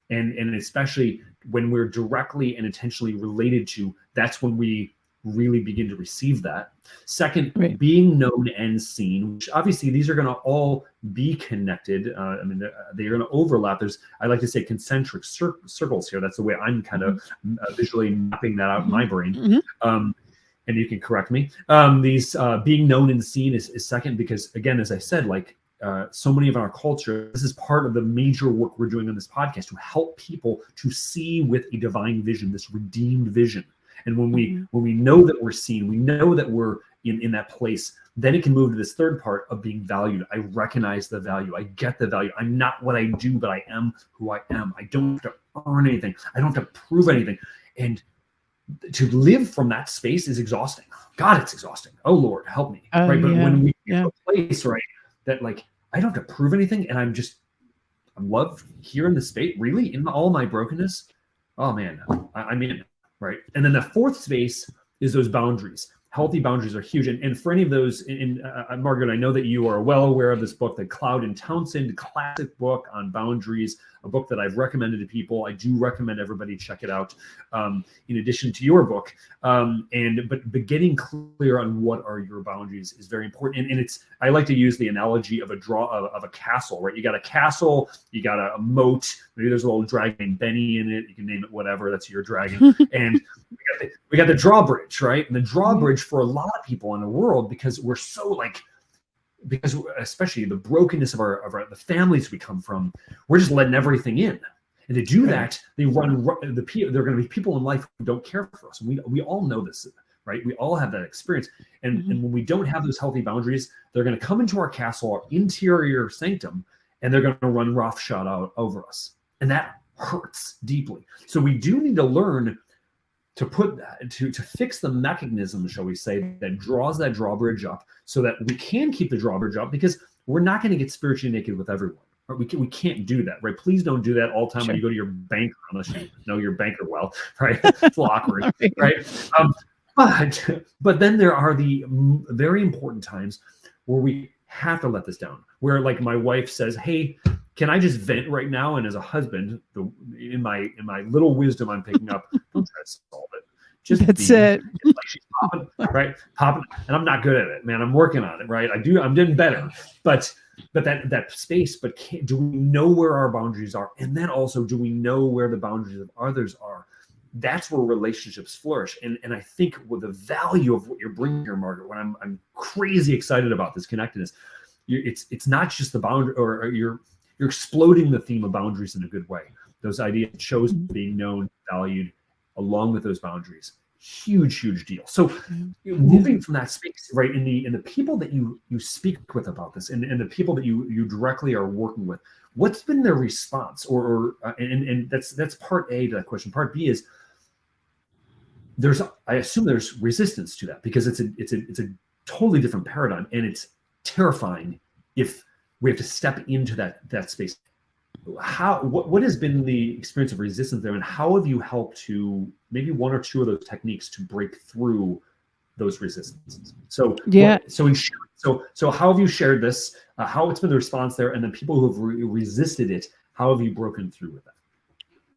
And especially when we're directly and intentionally related to, that's when we really begin to receive that. Second, being known and seen, which obviously these are going to all be connected. I mean, they're going to overlap. I like to say concentric circles here. That's the way I'm kind of visually mapping that out in my brain. And you can correct me. These being known and seen is second, because again, as I said, like so many of our culture, this is part of the major work we're doing on this podcast, to help people to see with a divine vision, this redeemed vision. And when we know that we're seen, we know that we're in that place, then it can move to this third part of being valued. I recognize the value. I get the value. I'm not what I do, but I am who I am. I don't have to earn anything. I don't have to prove anything. And to live from that space is exhausting. God, it's exhausting. Oh Lord, help me. Right. But when we get to a place, right, that like, I don't have to prove anything, and I'm loved here in the space, really, in all my brokenness. Oh man, I'm in it. Right. And then the fourth space is those boundaries. Healthy boundaries are huge. And for any of those, Margaret, I know that you are well aware of this book, the Cloud and Townsend classic book on boundaries, a book that I've recommended to people. I do recommend everybody check it out, in addition to your book. But getting clear on what are your boundaries is very important. And I like to use the analogy of a castle, right? You got a castle, you got a moat, maybe there's a little dragon named Benny in it. You can name it whatever, that's your dragon. And we got the drawbridge, right? And the drawbridge for a lot of people in the world, because we're so because especially the brokenness of the families we come from, we're just letting everything in. And to do that, there are going to be people in life who don't care for us. And we all know this, right? We all have that experience. And when we don't have those healthy boundaries, they're going to come into our castle, our interior sanctum, and they're going to run roughshod out over us. And that hurts deeply. So we do need to learn to put that, to fix the mechanism, shall we say, that draws that drawbridge up, so that we can keep the drawbridge up, because we're not going to get spiritually naked with everyone. Right? We can't do that, right? Please don't do that all the time when you go to your banker, unless you know your banker well, right? It's a little awkward, right? But then there are the very important times where we have to let this down, where like my wife says, hey, can I just vent right now? And as a husband, in my little wisdom I'm picking up, don't try to solve it. Just that's it. Like she's popping, and I'm not good at it, man. I'm working on it, right? I'm doing better, but that space. But do we know where our boundaries are? And then also, do we know where the boundaries of others are? That's where relationships flourish. And I think with the value of what you're bringing here, Margaret, when I'm crazy excited about this connectedness, it's not just the boundary, or you're exploding the theme of boundaries in a good way. Those ideas shows being known, valued, along with those boundaries. Huge deal. So moving from that space, right, in the people that you speak with about this, and the people that you directly are working with, what's been their response? And that's part A to that question. Part B is I assume there's resistance to that, because it's a totally different paradigm, and it's terrifying if we have to step into that space. What has been the experience of resistance there, and how have you helped to maybe one or two of those techniques to break through those resistances? So how have you shared this? How it's been the response there, and then people who have resisted it, how have you broken through with that?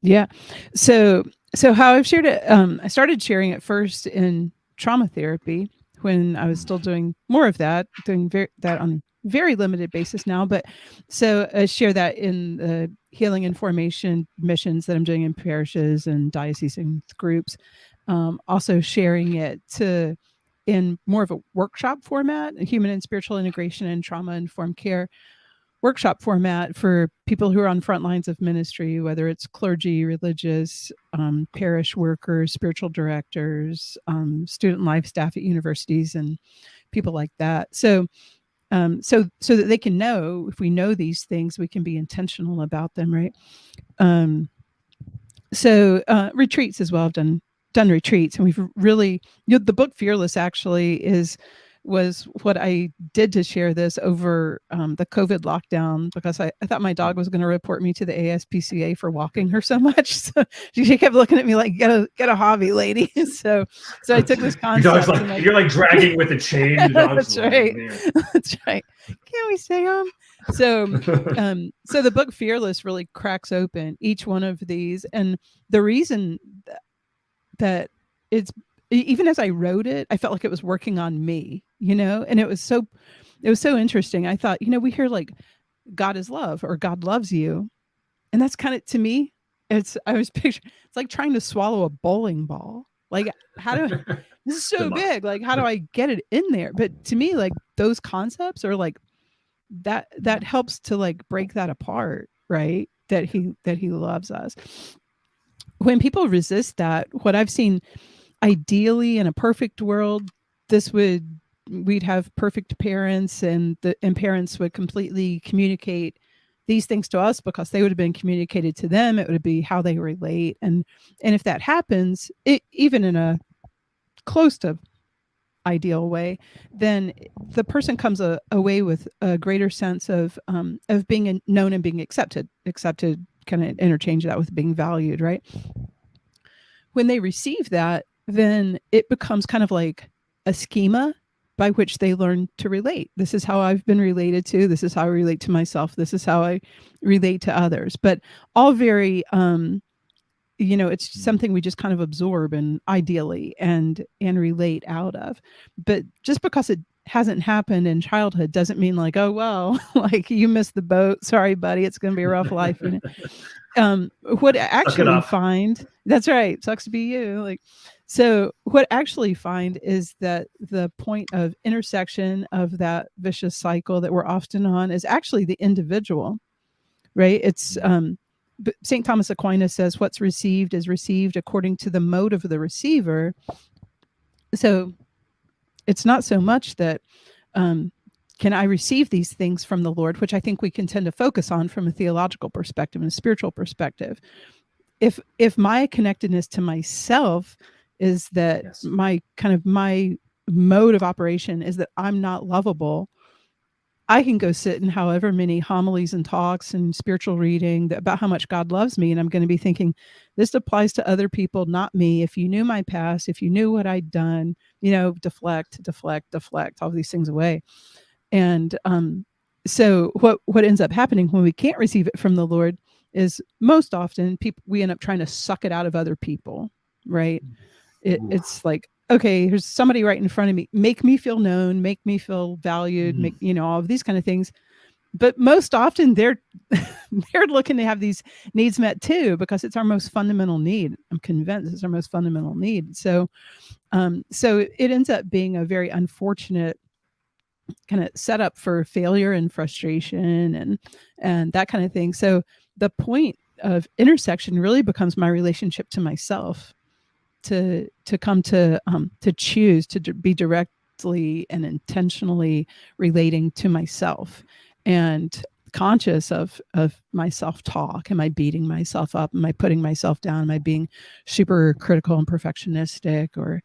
Yeah. So how I've shared it, I started sharing it first in trauma therapy when I was still doing more of that, doing that on very limited basis now. But so I share that in the healing and formation missions that I'm doing in parishes and diocesan groups. Also sharing it in more of a workshop format, a human and spiritual integration and trauma-informed care workshop format for people who are on front lines of ministry, whether it's clergy, religious, parish workers, spiritual directors, student life staff at universities, and people like that. So that they can know, if we know these things, we can be intentional about them, right? Retreats as well. I've done retreats, and we've really, the book Fearless actually was what I did to share this over the COVID lockdown, because I thought my dog was going to report me to the ASPCA for walking her so much. So she kept looking at me like, get a hobby, lady. So I took this concept. You're like dragging with a chain. That's right. That's right. Can we stay home? So the book Fearless really cracks open each one of these. And the reason that it's, even as I wrote it, I felt like it was working on me, and it was so interesting. I thought, we hear like God is love or God loves you. And that's kind of, to me, it's like trying to swallow a bowling ball. Like, this is so big. Like, how do I get it in there? But to me, like, those concepts are like that helps to like break that apart, right? That he loves us. When people resist that, what I've seen, ideally in a perfect world, we'd have perfect parents, and parents would completely communicate these things to us because they would have been communicated to them. It would be how they relate. And if that happens, even in a close to ideal way, then the person comes away with a greater sense of being known and being accepted, kind of interchange that with being valued, right? When they receive that, then it becomes kind of like a schema by which they learn to relate. This is how I've been related to. This is how I relate to myself. This is how I relate to others. But all very, it's something we just kind of absorb and ideally and relate out of. But just because it hasn't happened in childhood doesn't mean like, oh, well, like you missed the boat. Sorry, buddy. It's going to be a rough life. What I actually find, that's right. Sucks to be you. Like, so what I actually find is that the point of intersection of that vicious cycle that we're often on is actually the individual, right? It's, St. Thomas Aquinas says what's received is received according to the mode of the receiver. So it's not so much that, can I receive these things from the Lord, which I think we can tend to focus on from a theological perspective and a spiritual perspective. If my connectedness to myself is that yes. my mode of operation is that I'm not lovable, I can go sit in however many homilies and talks and spiritual reading about how much God loves me. And I'm going to be thinking, this applies to other people, not me. If you knew my past, if you knew what I'd done, deflect all of these things away. And so what ends up happening when we can't receive it from the Lord is most often we end up trying to suck it out of other people, right? It's like, okay, here's somebody right in front of me. Make me feel known, make me feel valued, make, all of these kind of things. But most often they're looking to have these needs met too, because it's our most fundamental need. I'm convinced it's our most fundamental need. So it ends up being a very unfortunate kind of setup for failure and frustration and that kind of thing. So the point of intersection really becomes my relationship to myself, to come to choose to be directly and intentionally relating to myself and conscious of my self-talk. Am I beating myself up? Am I putting myself down? Am I being super critical and perfectionistic, or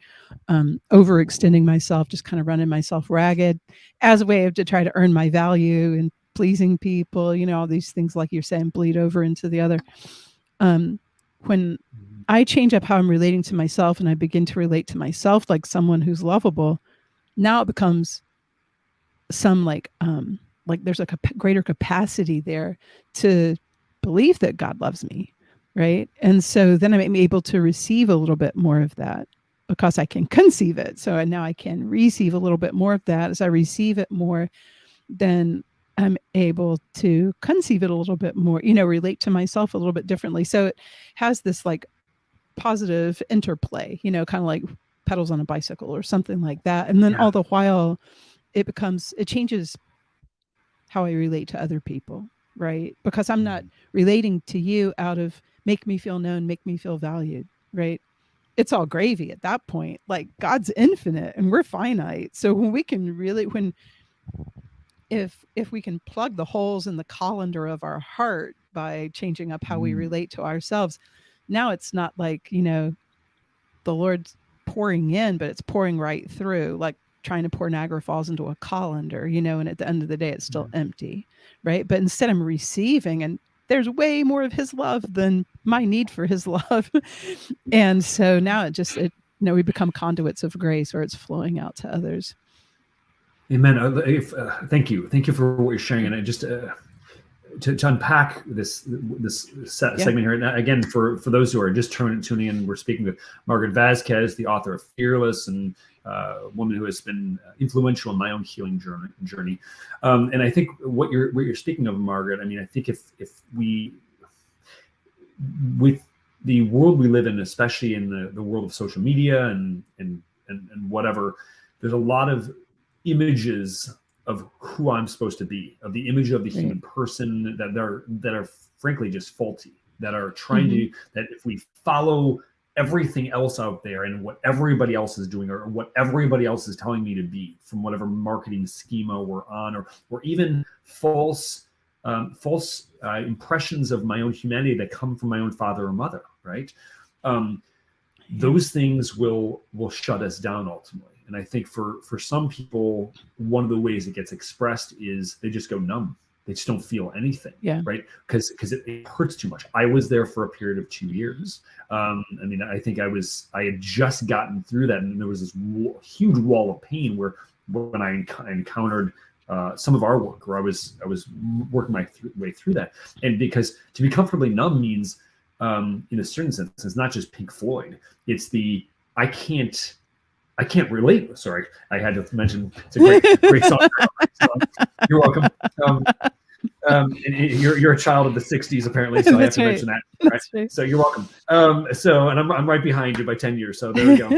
overextending myself, just kind of running myself ragged as a way to try to earn my value and pleasing people, all these things, like you're saying, bleed over into the other. When I change up how I'm relating to myself and I begin to relate to myself like someone who's lovable, now it becomes some like there's a greater capacity there to believe that God loves me, right? And so then I'm able to receive a little bit more of that because I can conceive it. So now I can receive a little bit more of that. As I receive it more, then I'm able to conceive it a little bit more, relate to myself a little bit differently. So it has this like positive interplay, kind of like pedals on a bicycle or something like that. And then all the while it changes how I relate to other people, right? Because I'm not relating to you out of make me feel known, make me feel valued, right? It's all gravy at that point. Like God's infinite and we're finite. So when we can really, if we can plug the holes in the colander of our heart by changing up how we relate to ourselves, now it's not like, the Lord's pouring in, but it's pouring right through, like trying to pour Niagara Falls into a colander, and at the end of the day, it's still empty, right? But instead I'm receiving, and there's way more of his love than my need for his love. And so now we become conduits of grace, or it's flowing out to others. Amen. Thank you. Thank you for what you're sharing. And I just to unpack this segment here. And again, for those who are just tuning in, we're speaking with Margaret Vasquez, the author of Fearless, and a woman who has been influential in my own healing journey. And I think what you're speaking of, Margaret, I mean, I think if we, with the world we live in, especially in the world of social media and whatever, there's a lot of images who I'm supposed to be, of the image of the human person that are frankly just faulty, that are trying to, that if we follow everything else out there and what everybody else is doing or what everybody else is telling me to be from whatever marketing schema we're on, or even false impressions of my own humanity that come from my own father or mother, right? Those things will shut us down ultimately. And I think for some people, one of the ways it gets expressed is they just go numb. They just don't feel anything, right? Because it hurts too much. I was there for a period of 2 years. I mean, I think I had just gotten through that, and there was this huge wall of pain where when I encountered some of our work, where I was working my way through that. And because to be comfortably numb means, in a certain sense, it's not just Pink Floyd. It's I can't relate. Sorry, I had to mention it's a great song. You're welcome. And you're a child of the '60s apparently, so I have to mention that. Right? So you're welcome. And I'm right behind you by 10 years. So there we go.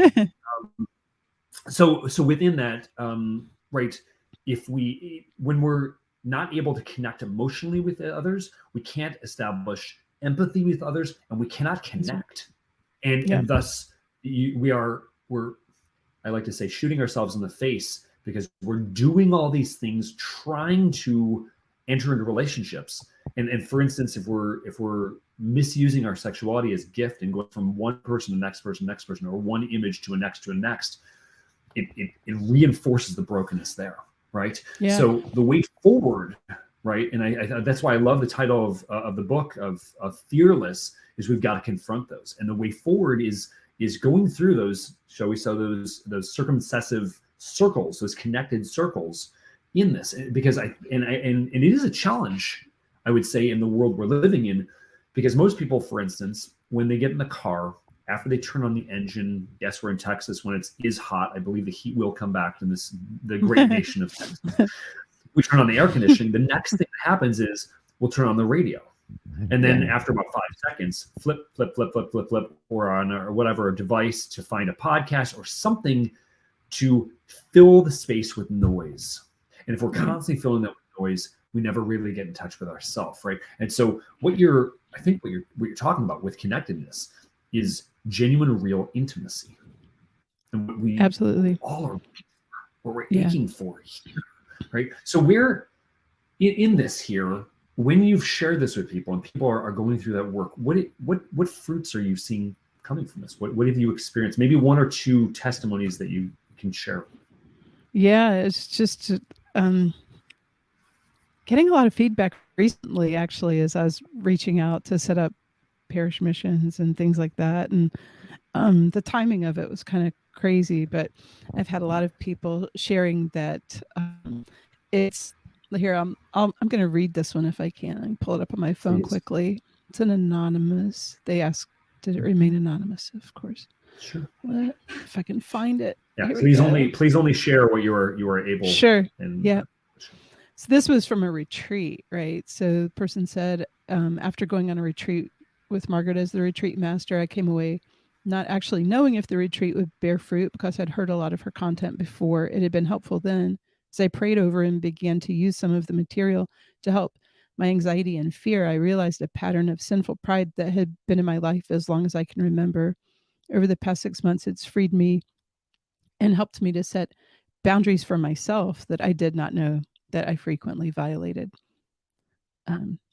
So within that, right, when we're not able to connect emotionally with others, we can't establish empathy with others, and we cannot connect. And thus we're I like to say shooting ourselves in the face, because we're doing all these things trying to enter into relationships. And for instance, if we're misusing our sexuality as gift and going from one person to next person, or one image to a next, it reinforces the brokenness there, right? Yeah. So the way forward, right? And I that's why I love the title of the book of Fearless, is we've got to confront those. And the way forward is going through those, shall we say, those circumcessive circles, those connected circles in this, because and it is a challenge, I would say, in the world we're living in, because most people, for instance, when they get in the car, after they turn on the engine, yes, we're in Texas when it is hot. I believe the heat will come back to the great nation of Texas. We turn on the air conditioning. The next thing that happens is we'll turn on the radio. And then after about 5 seconds, flip, or on or whatever device to find a podcast or something to fill the space with noise. And if we're constantly filling that with noise, we never really get in touch with ourselves, right? And so what you're talking about with connectedness is genuine, real intimacy. And what we absolutely all are, what we're aching for here, right? So we're in this here. When you've shared this with people and people are going through that work, what fruits are you seeing coming from this? What have you experienced? Maybe 1 or 2 testimonies that you can share. Yeah, it's just getting a lot of feedback recently, actually, as I was reaching out to set up parish missions and things like that. And the timing of it was kind of crazy, but I've had a lot of people sharing that it's here. I'm going to read this one if I can. I can pull it up on my phone quickly. It's an anonymous. They asked, did it remain anonymous? Of course. Sure. If I can find it. Yeah. Please only share what you are able. Sure. Yeah. So this was from a retreat, right? So the person said, after going on a retreat with Margaret as the retreat master, I came away not actually knowing if the retreat would bear fruit, because I'd heard a lot of her content before. It had been helpful then. As I prayed over and began to use some of the material to help my anxiety and fear, I realized a pattern of sinful pride that had been in my life as long as I can remember. Over the past 6 months, it's freed me and helped me to set boundaries for myself that I did not know that I frequently violated.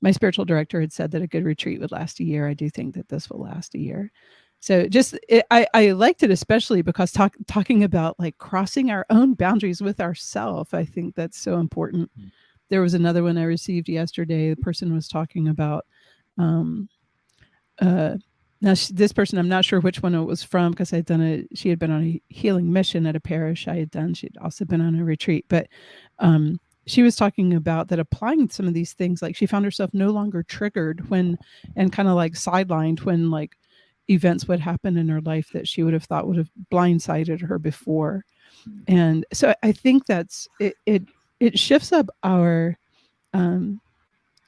My spiritual director had said that a good retreat would last a year. I do think that this will last a year. So I liked it, especially because talking about like crossing our own boundaries with ourselves. I think that's so important. Mm-hmm. There was another one I received yesterday. The person was talking about, now this person, I'm not sure which one it was from, because she had been on a healing mission at a parish I had done. She'd also been on a retreat, but she was talking about that applying some of these things, like she found herself no longer triggered and kind of like sidelined when like events would happen in her life that she would have thought would have blindsided her before. And so I think that's it shifts up our kind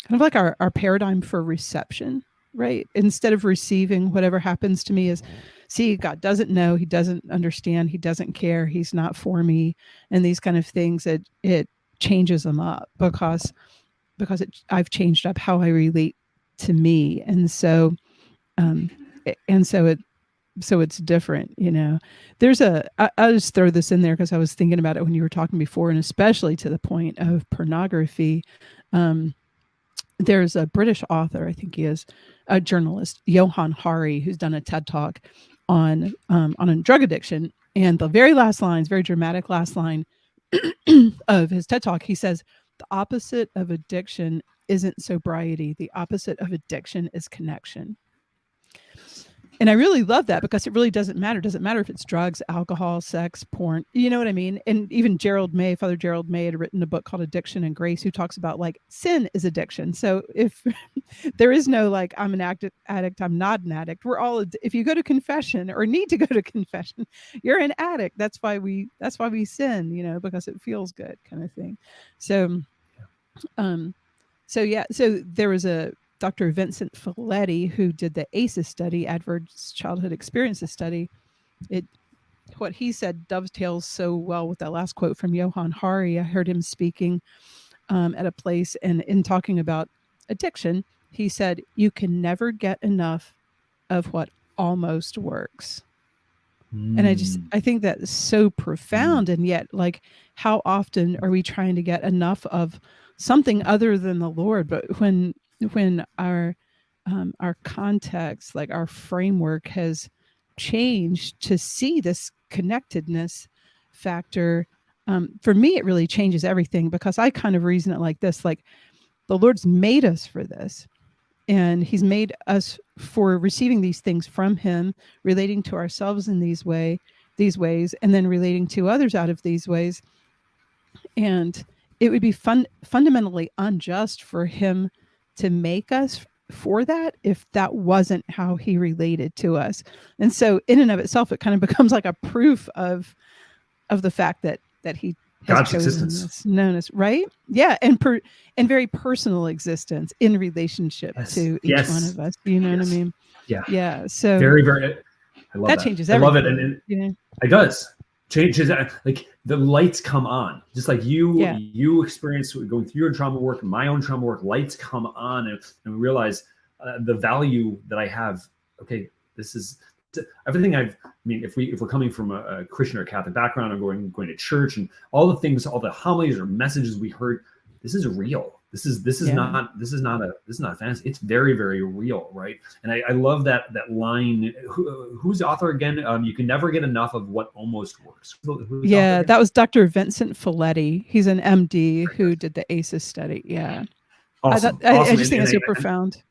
of like our paradigm for reception, right? Instead of receiving whatever happens to me as, see, God doesn't know, he doesn't understand, he doesn't care, he's not for me, and these kind of things, it changes them up because I've changed up how I relate to me. And so it's different, I'll just throw this in there because I was thinking about it when you were talking before, and especially to the point of pornography. There's a British author, I think he is a journalist, Johann Hari, who's done a TED Talk on drug addiction. And the very last lines, very dramatic last line of his TED Talk, he says, the opposite of addiction isn't sobriety. The opposite of addiction is connection. And I really love that because it really doesn't matter. It doesn't matter if it's drugs, alcohol, sex, porn, you know what I mean? And even Father Gerald May had written a book called Addiction and Grace, who talks about like sin is addiction. So if there is no like, I'm an addict, I'm not an addict. We're all, if you go to confession or need to go to confession, you're an addict. That's why we sin, because it feels good kind of thing. So there was a Dr. Vincent Folletti, who did the ACEs study, Adverse Childhood Experiences study. What he said dovetails so well with that last quote from Johann Hari. I heard him speaking at a place, and in talking about addiction, he said, you can never get enough of what almost works. And I think that is so profound. And yet, like, how often are we trying to get enough of something other than the Lord? But when our context, like our framework, has changed to see this connectedness factor, for me, it really changes everything, because I kind of reason it like this: like, the Lord's made us for this, and He's made us for receiving these things from Him, relating to ourselves in these ways, and then relating to others out of these ways. And it would be fundamentally unjust for Him to make us for that if that wasn't how He related to us. And so in and of itself, it kind of becomes like a proof of the fact that He has God's chosen existence, us, known us, right? Yeah. And very personal existence in relationship to each one of us. You know what I mean? Yeah. Yeah. So very, very, I love that. Changes I everything. love it. And it does. Changes, like the lights come on, just like you experience going through your trauma work, my own trauma work. Lights come on, and realize the value that I have. Okay, this is everything if we're coming from a Christian or Catholic background, or going to church, and all the things, all the homilies or messages we heard, this is real. This is not a fantasy. It's very, very real, right? And I love that line. Who's the author again? You can never get enough of what almost works. That was Dr. Vincent Folletti. He's an MD who did the ACEs study. Yeah, awesome. I just think it's so profound.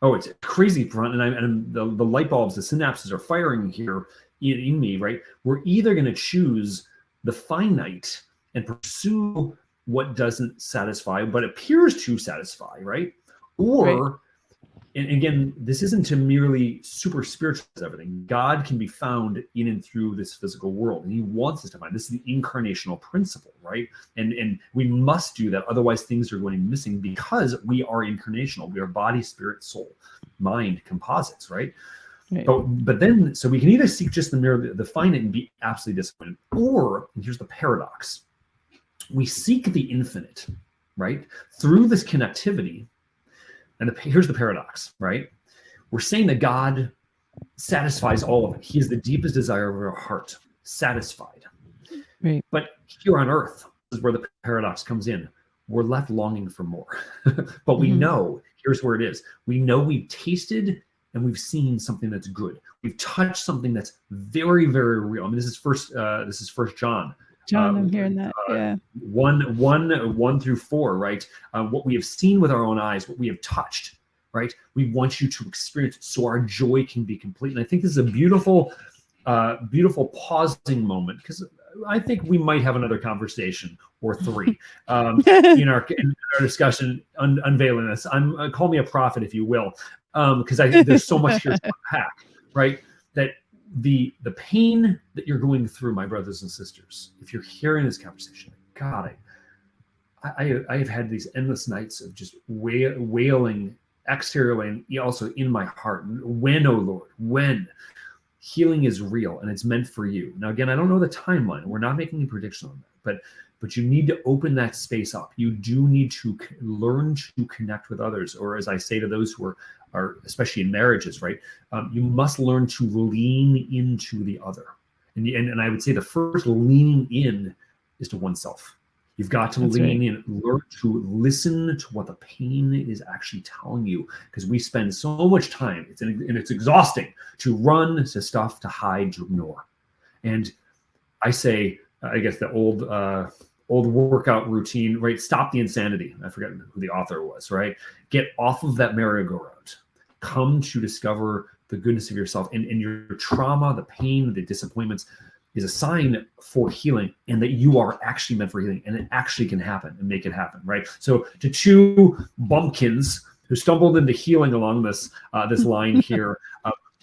Oh, it's crazy profound, and the light bulbs, the synapses are firing here in me, right? We're either going to choose the finite and pursue what doesn't satisfy but appears to satisfy, right? Or, and again, this isn't to merely super spiritualize everything. God can be found in and through this physical world, and He wants us to find. This is the incarnational principle, right? And we must do that, otherwise things are going missing, because we are incarnational. We are body, spirit, soul, mind, composites, right? But then, so we can either seek just the finite and be absolutely disappointed, or, and here's the paradox, we seek the infinite, right? Through this connectivity. And here's the paradox, right? We're saying that God satisfies all of it. He is the deepest desire of our heart, satisfied. Right. But here on earth is where the paradox comes in. We're left longing for more. But we know, here's where it is. We know we've tasted and we've seen something that's good. We've touched something that's very, very real. I mean, this is First John. John, I'm hearing that. Yeah. 1-4, right? What we have seen with our own eyes, what we have touched, right? We want you to experience it so our joy can be complete. And I think this is a beautiful pausing moment, because I think we might have another conversation or three in our discussion, unveiling this. Call me a prophet, if you will, because I think there's so much here to unpack, right? That the pain that you're going through, my brothers and sisters, if you're hearing this conversation, God, I have had these endless nights of just wailing exteriorly and also in my heart. When, oh Lord, when? Healing is real and it's meant for you. Now, again, I don't know the timeline. We're not making a prediction on that, but you need to open that space up. You do need to learn to connect with others, or as I say to those who are especially in marriages, right? You must learn to lean into the other. And I would say the first leaning in is to oneself. You've got to lean in, learn to listen to what the pain is actually telling you, because we spend so much time, it's exhausting to run to stuff, to hide, to ignore. And I say, I guess the old workout routine, right? Stop the insanity. I forget who the author was, right? Get off of that merry-go-round. Come to discover the goodness of yourself, and your trauma, the pain, the disappointments is a sign for healing, and that you are actually meant for healing, and it actually can happen, and make it happen, right? So to two bumpkins who stumbled into healing along this line here,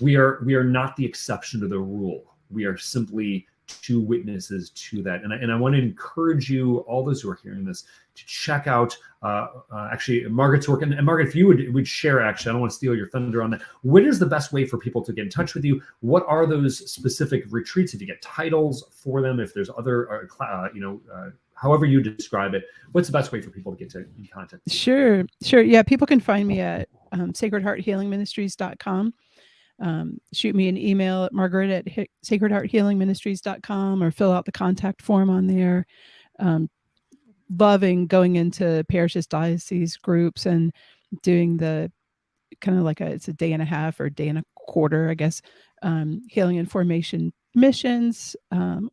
we are not the exception to the rule. We are simply two witnesses to that. And I want to encourage you, all those who are hearing this, to check out actually Margaret's work. And Margaret, if you would share, actually, I don't want to steal your thunder on that. What is the best way for people to get in touch with you? What are those specific retreats? If you get titles for them, if there's other, however you describe it, what's the best way for people to get in contact? Sure. Yeah, people can find me at sacredhearthealingministries.com. Shoot me an email at margaret@sacredhearthealingministries.com, or fill out the contact form on there. Loving going into parishes, dioceses, groups, and doing the kind of like it's a day and a half or day and a quarter, I guess, healing and formation missions,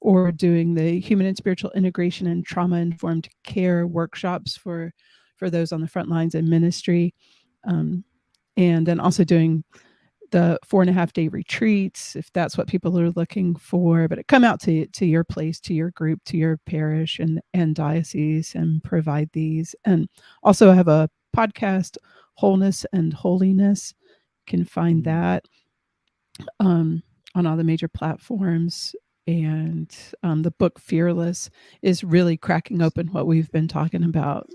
or doing the human and spiritual integration and trauma-informed care workshops for those on the front lines in ministry. And then also doing the 4.5-day retreats, if that's what people are looking for, but come out to your place, to your group, to your parish and diocese, and provide these. And also I have a podcast, Wholeness and Holiness. You can find that on all the major platforms. And the book Fearless is really cracking open what we've been talking about.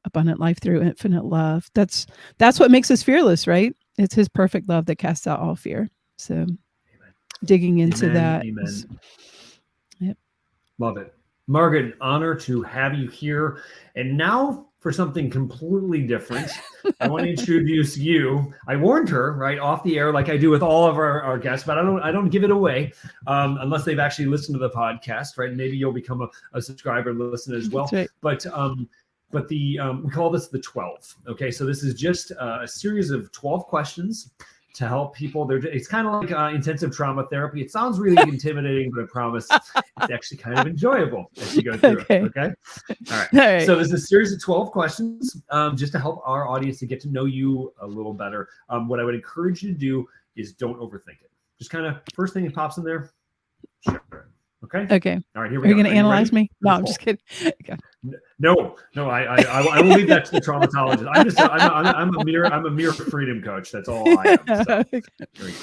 Abundant life through infinite love. That's what makes us fearless, right? It's his perfect love that casts out all fear. So Amen. Digging into that. Amen. Yep. Love it. Margaret, an honor to have you here. And now for something completely different, I want to introduce you. I warned her right off the air, like I do with all of our guests, but I don't give it away unless they've actually listened to the podcast, right? Maybe you'll become a subscriber and listen as well. That's right. But we call this the 12. Okay, so this is just a series of 12 questions to help people. It's kind of like intensive trauma therapy. It sounds really intimidating, but I promise it's actually kind of enjoyable as you go through it. Okay. All right. So there's a series of 12 questions just to help our audience to get to know you a little better. What I would encourage you to do is don't overthink it. Just kind of first thing that pops in there, sure. Okay. All right. Here we go. Are you go. going to analyze me? No, I'm just kidding. Okay. No. I will leave that to the traumatologist. I'm a mere freedom coach. That's all I am. So. Here we go.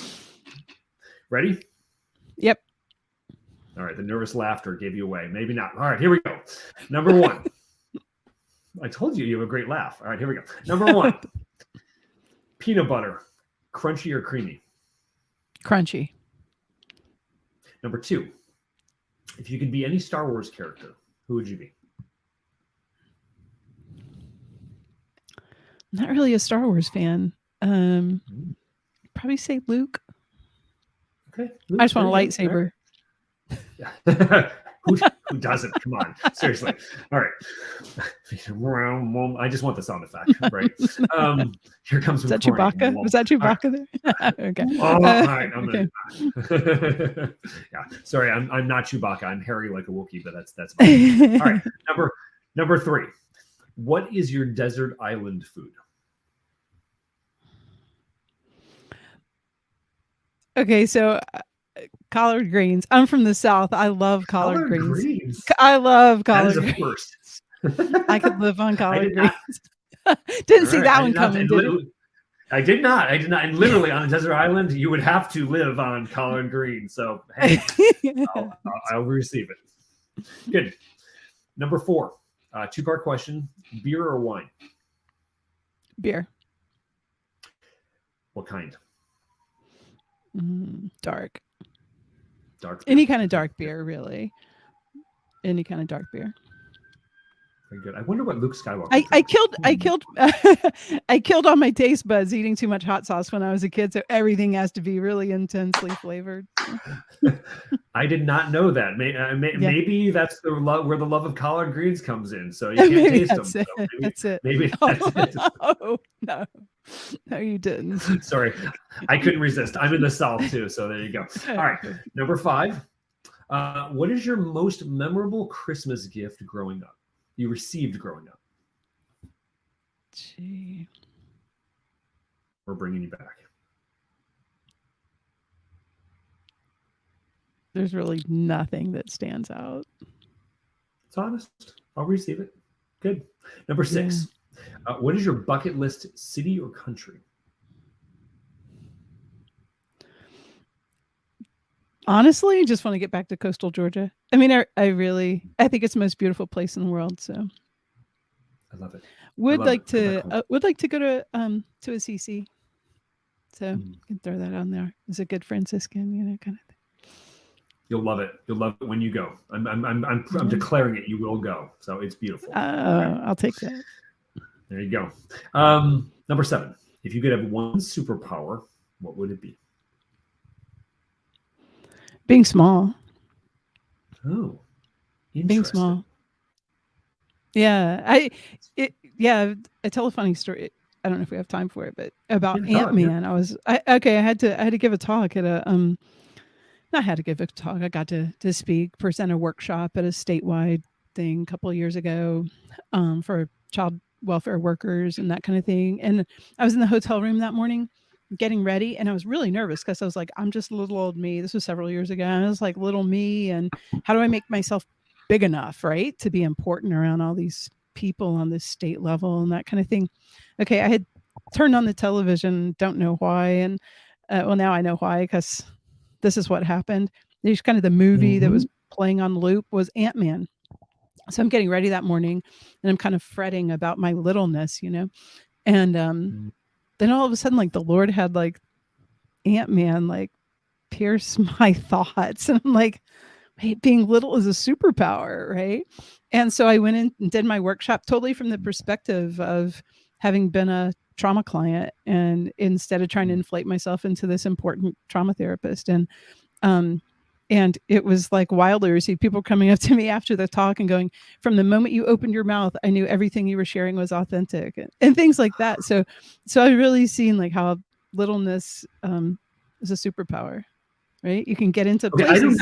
Ready? Yep. All right. The nervous laughter gave you away. Maybe not. All right. Here we go. Number 1. I told you have a great laugh. All right. Here we go. Number 1. Peanut butter, crunchy or creamy? Crunchy. Number 2. If you could be any Star Wars character, who would you be? Not really a Star Wars fan. Probably say Luke. Okay. I just want a lightsaber. Yeah. Who doesn't? Come on. Seriously. All right. I just want the sound effect, right? Here comes Is that Chewbacca? Was that Chewbacca there? Okay. All right. Okay. Yeah. Sorry, I'm not Chewbacca. I'm hairy like a Wookiee, but that's fine. All right. Number 3. What is your desert island food? Okay, so collard greens. I'm from the South. I love collard greens. I love collard greens. That is a first. I could live on collard greens. Didn't see that one coming, did you? I did not. And literally on a desert island, you would have to live on collard greens. So, hey, I'll receive it. Good. Number 4, 2-part question. Beer or wine? Beer. What kind? Dark. Dark beer. Any kind of dark beer, really. any kind of dark beer. Very good. I wonder what Luke Skywalker. I killed all my taste buds eating too much hot sauce when I was a kid, so everything has to be really intensely flavored. I did not know that. Maybe that's the love where the love of collard greens comes in. So you can't taste them. So that's it. Maybe that's it. Oh no, you didn't. Sorry, I couldn't resist. I'm in the South too, so there you go. All right, number 5. What is your most memorable Christmas gift growing up? You received growing up? Gee. We're bringing you back. There's really nothing that stands out. It's honest. I'll receive it. Good. Number 6. What is your bucket list city or country? Honestly, just want to get back to coastal Georgia. I mean, I think it's the most beautiful place in the world. So I love it. Would like to go to Assisi. So you can throw that on there. It's a good Franciscan, kind of thing. You'll love it. You'll love it when you go. I'm declaring it. You will go. So it's beautiful. I'll take that. There you go. Number 7. If you could have one superpower, what would it be? Being small. Oh, being small. Yeah, I tell a funny story. I don't know if we have time for it, but about Ant-Man. I had to give a talk at a not had to give a talk. I got to speak, present a workshop at a statewide thing a couple of years ago for child welfare workers and that kind of thing. And I was in the hotel room that morning getting ready, and I was really nervous because I was like, I'm just little old me. This was several years ago. I was like little me, and how do I make myself big enough, right, to be important around all these people on this state level and that kind of thing. Okay, I had turned on the television, don't know why, and now I know why, because this is what happened. There's kind of the movie that was playing on loop was Ant-Man. So I'm getting ready that morning, and I'm kind of fretting about my littleness, and then all of a sudden, like, the Lord had like Ant-Man like pierce my thoughts, and I'm like, wait, being little is a superpower, right? And so I went in and did my workshop totally from the perspective of having been a trauma client, and instead of trying to inflate myself into this important trauma therapist, and it was like wildly received. People coming up to me after the talk and going, from the moment you opened your mouth, I knew everything you were sharing was authentic, and things like that. So I really seen like how littleness is a superpower, right? You can get into places.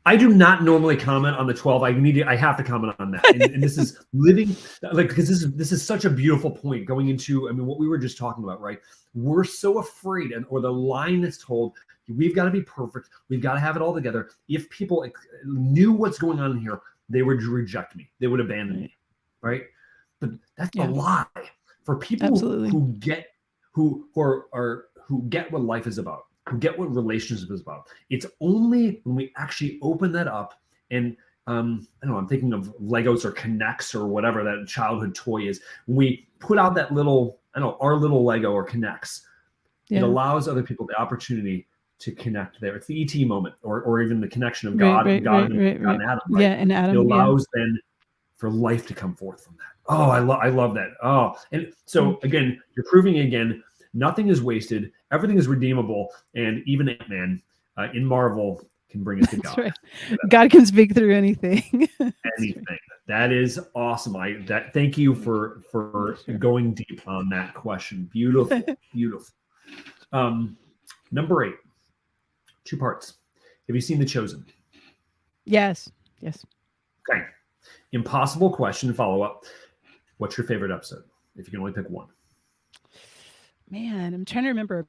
I do not normally comment on the 12. I have to comment on that. And this is living, like, because this is such a beautiful point going into, what we were just talking about, right? We're so afraid, or the line that's told, we've got to be perfect. We've got to have it all together. If people knew what's going on here, they would reject me. They would abandon me, right? But that's a lie. For people who get what life is about, who get what relationship is about, it's only when we actually open that up and I'm thinking of Legos or Connects or whatever that childhood toy is. When we put out that little, our little Lego or Connects, it allows other people the opportunity to connect there. It's the ET moment, or even the connection of God, and Adam. Right? Yeah, and Adam. It allows then for life to come forth from that. Oh, I love that. Oh, and so again, you're proving again, nothing is wasted. Everything is redeemable, and even Ant-Man in Marvel can bring us to God. Right. God can speak through anything. Anything. That is awesome. Thank you for going deep on that question. Beautiful, beautiful. Number 8, 2 parts. Have you seen The Chosen? Yes. Okay. Impossible question. Follow up. What's your favorite episode? If you can only pick one. Man, I'm trying to remember.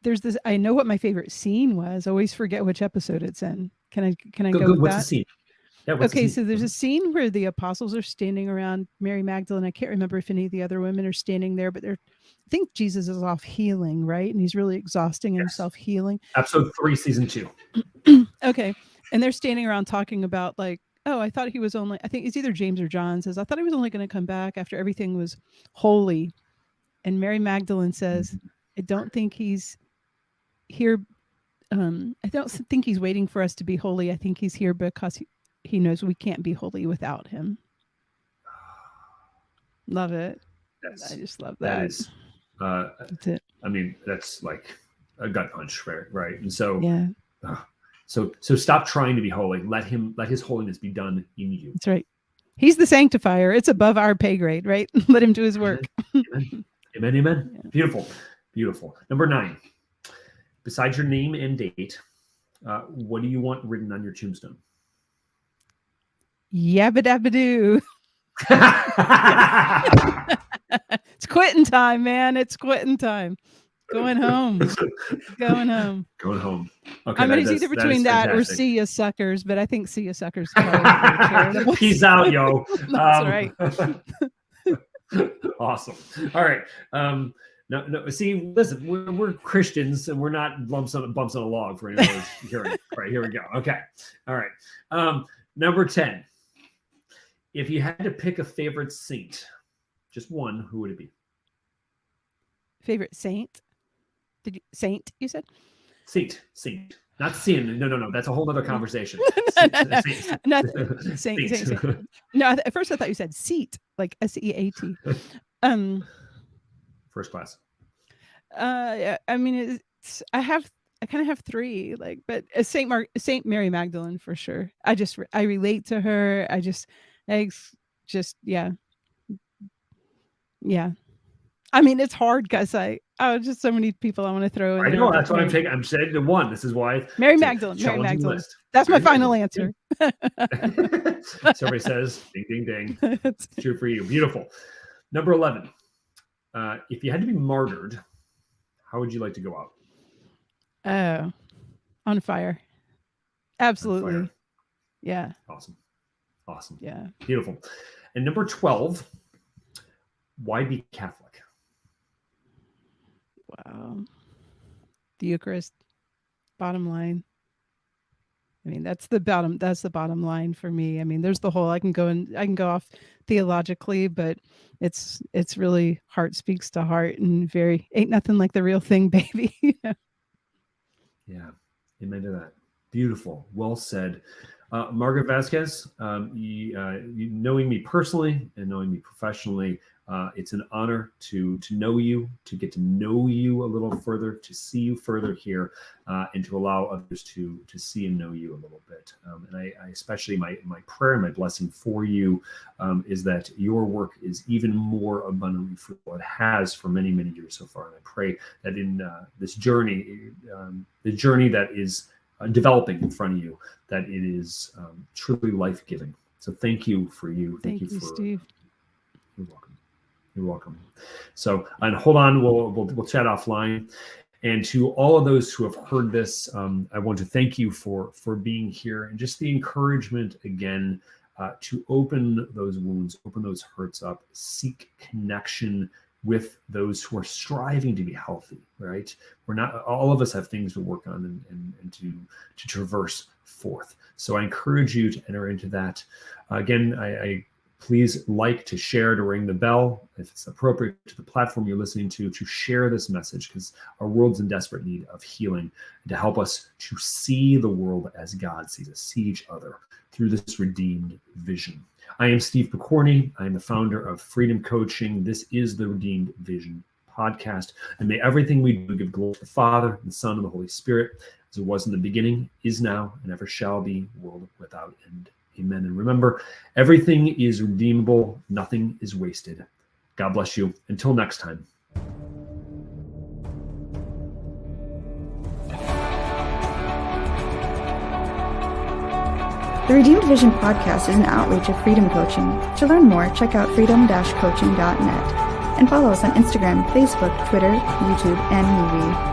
There's this. I know what my favorite scene was. I always forget which episode it's in. Can I go with what's that? The scene? Yeah, okay, so there's a scene where the apostles are standing around Mary Magdalene. I can't remember if any of the other women are standing there, but I think Jesus is off healing, right? And he's really exhausting himself healing. Episode 3, season 2. Okay, and they're standing around talking about like, oh, I thought he was only. I think it's either James or John says, I thought he was only going to come back after everything was holy. And Mary Magdalene says, I don't think he's here. I don't think he's waiting for us to be holy. I think he's here because he knows we can't be holy without him. Love it. I just love that. That is, that's it. I mean, that's like a gut punch, right? And so, yeah. So stop trying to be holy. Let his holiness be done in you. That's right. He's the sanctifier. It's above our pay grade, right? Let him do his work. Amen. Amen. Yeah. Beautiful. Number 9. Besides your name and date, what do you want written on your tombstone? Yabba dabba doo. It's quitting time, man. It's quitting time. Going home. Okay, I mean, it's either between that or see ya suckers, but I think see ya suckers. Peace out, yo. That's right. Awesome. All right. No. See, listen, we're Christians, and we're not bumps on a log for anyone who's hearing. All right, here we go. Okay. All right. Number 10. If you had to pick a favorite saint, just one, who would it be? Favorite saint? Saint, you said? Saint. Not sin. No. That's a whole other conversation. Saint. No, at first I thought you said seat, like SEAT. First class. I mean, I kind of have 3, but Saint Mary Magdalene for sure. I relate to her. Yeah. I mean, it's hard because just so many people I want to throw in. I know, that's what I'm taking. I'm saying to one. This is why. Mary Magdalene. That's my final answer. Somebody says, ding, ding, ding. It's true for you. Beautiful. Number 11. If you had to be martyred, how would you like to go out? Oh, on fire. Absolutely. On fire. Yeah. Awesome. Yeah. Beautiful. And number 12, why be Catholic? Wow. The Eucharist, bottom line. I mean, that's the bottom line for me. I mean, there's the whole, I can go off theologically, but it's really heart speaks to heart, and ain't nothing like the real thing, baby. Yeah. Amen to that. Beautiful. Well said. Margaret Vasquez, you knowing me personally and knowing me professionally, it's an honor to know you, to get to know you a little further, to see you further here, and to allow others to see and know you a little bit. And I especially, my prayer and my blessing for you is that your work is even more abundantly fruitful. It has for many, many years so far. And I pray that in this journey, the journey that is developing in front of you, that it is truly life-giving. So thank you for you. Thank you, Steve. You're welcome. So, and hold on, we'll chat offline. And to all of those who have heard this, I want to thank you for being here, and just the encouragement again to open those wounds, open those hurts up, seek connection with those who are striving to be healthy, right? We're not, all of us have things to work on and to traverse forth. So I encourage you to enter into that. Again, I please to share, to ring the bell, if it's appropriate to the platform you're listening to share this message, because our world's in desperate need of healing, and to help us to see the world as God sees us, see each other through this redeemed vision. I am Steve Pokorny. I am the founder of Freedom Coaching. This is the Redeemed Vision podcast. And may everything we do give glory to the Father, the Son, and the Holy Spirit, as it was in the beginning, is now, and ever shall be, world without end. Amen. And remember, everything is redeemable. Nothing is wasted. God bless you. Until next time. The Redeemed Vision podcast is an outreach of Freedom Coaching. To learn more, check out freedom-coaching.net and follow us on Instagram, Facebook, Twitter, YouTube, and MeWe.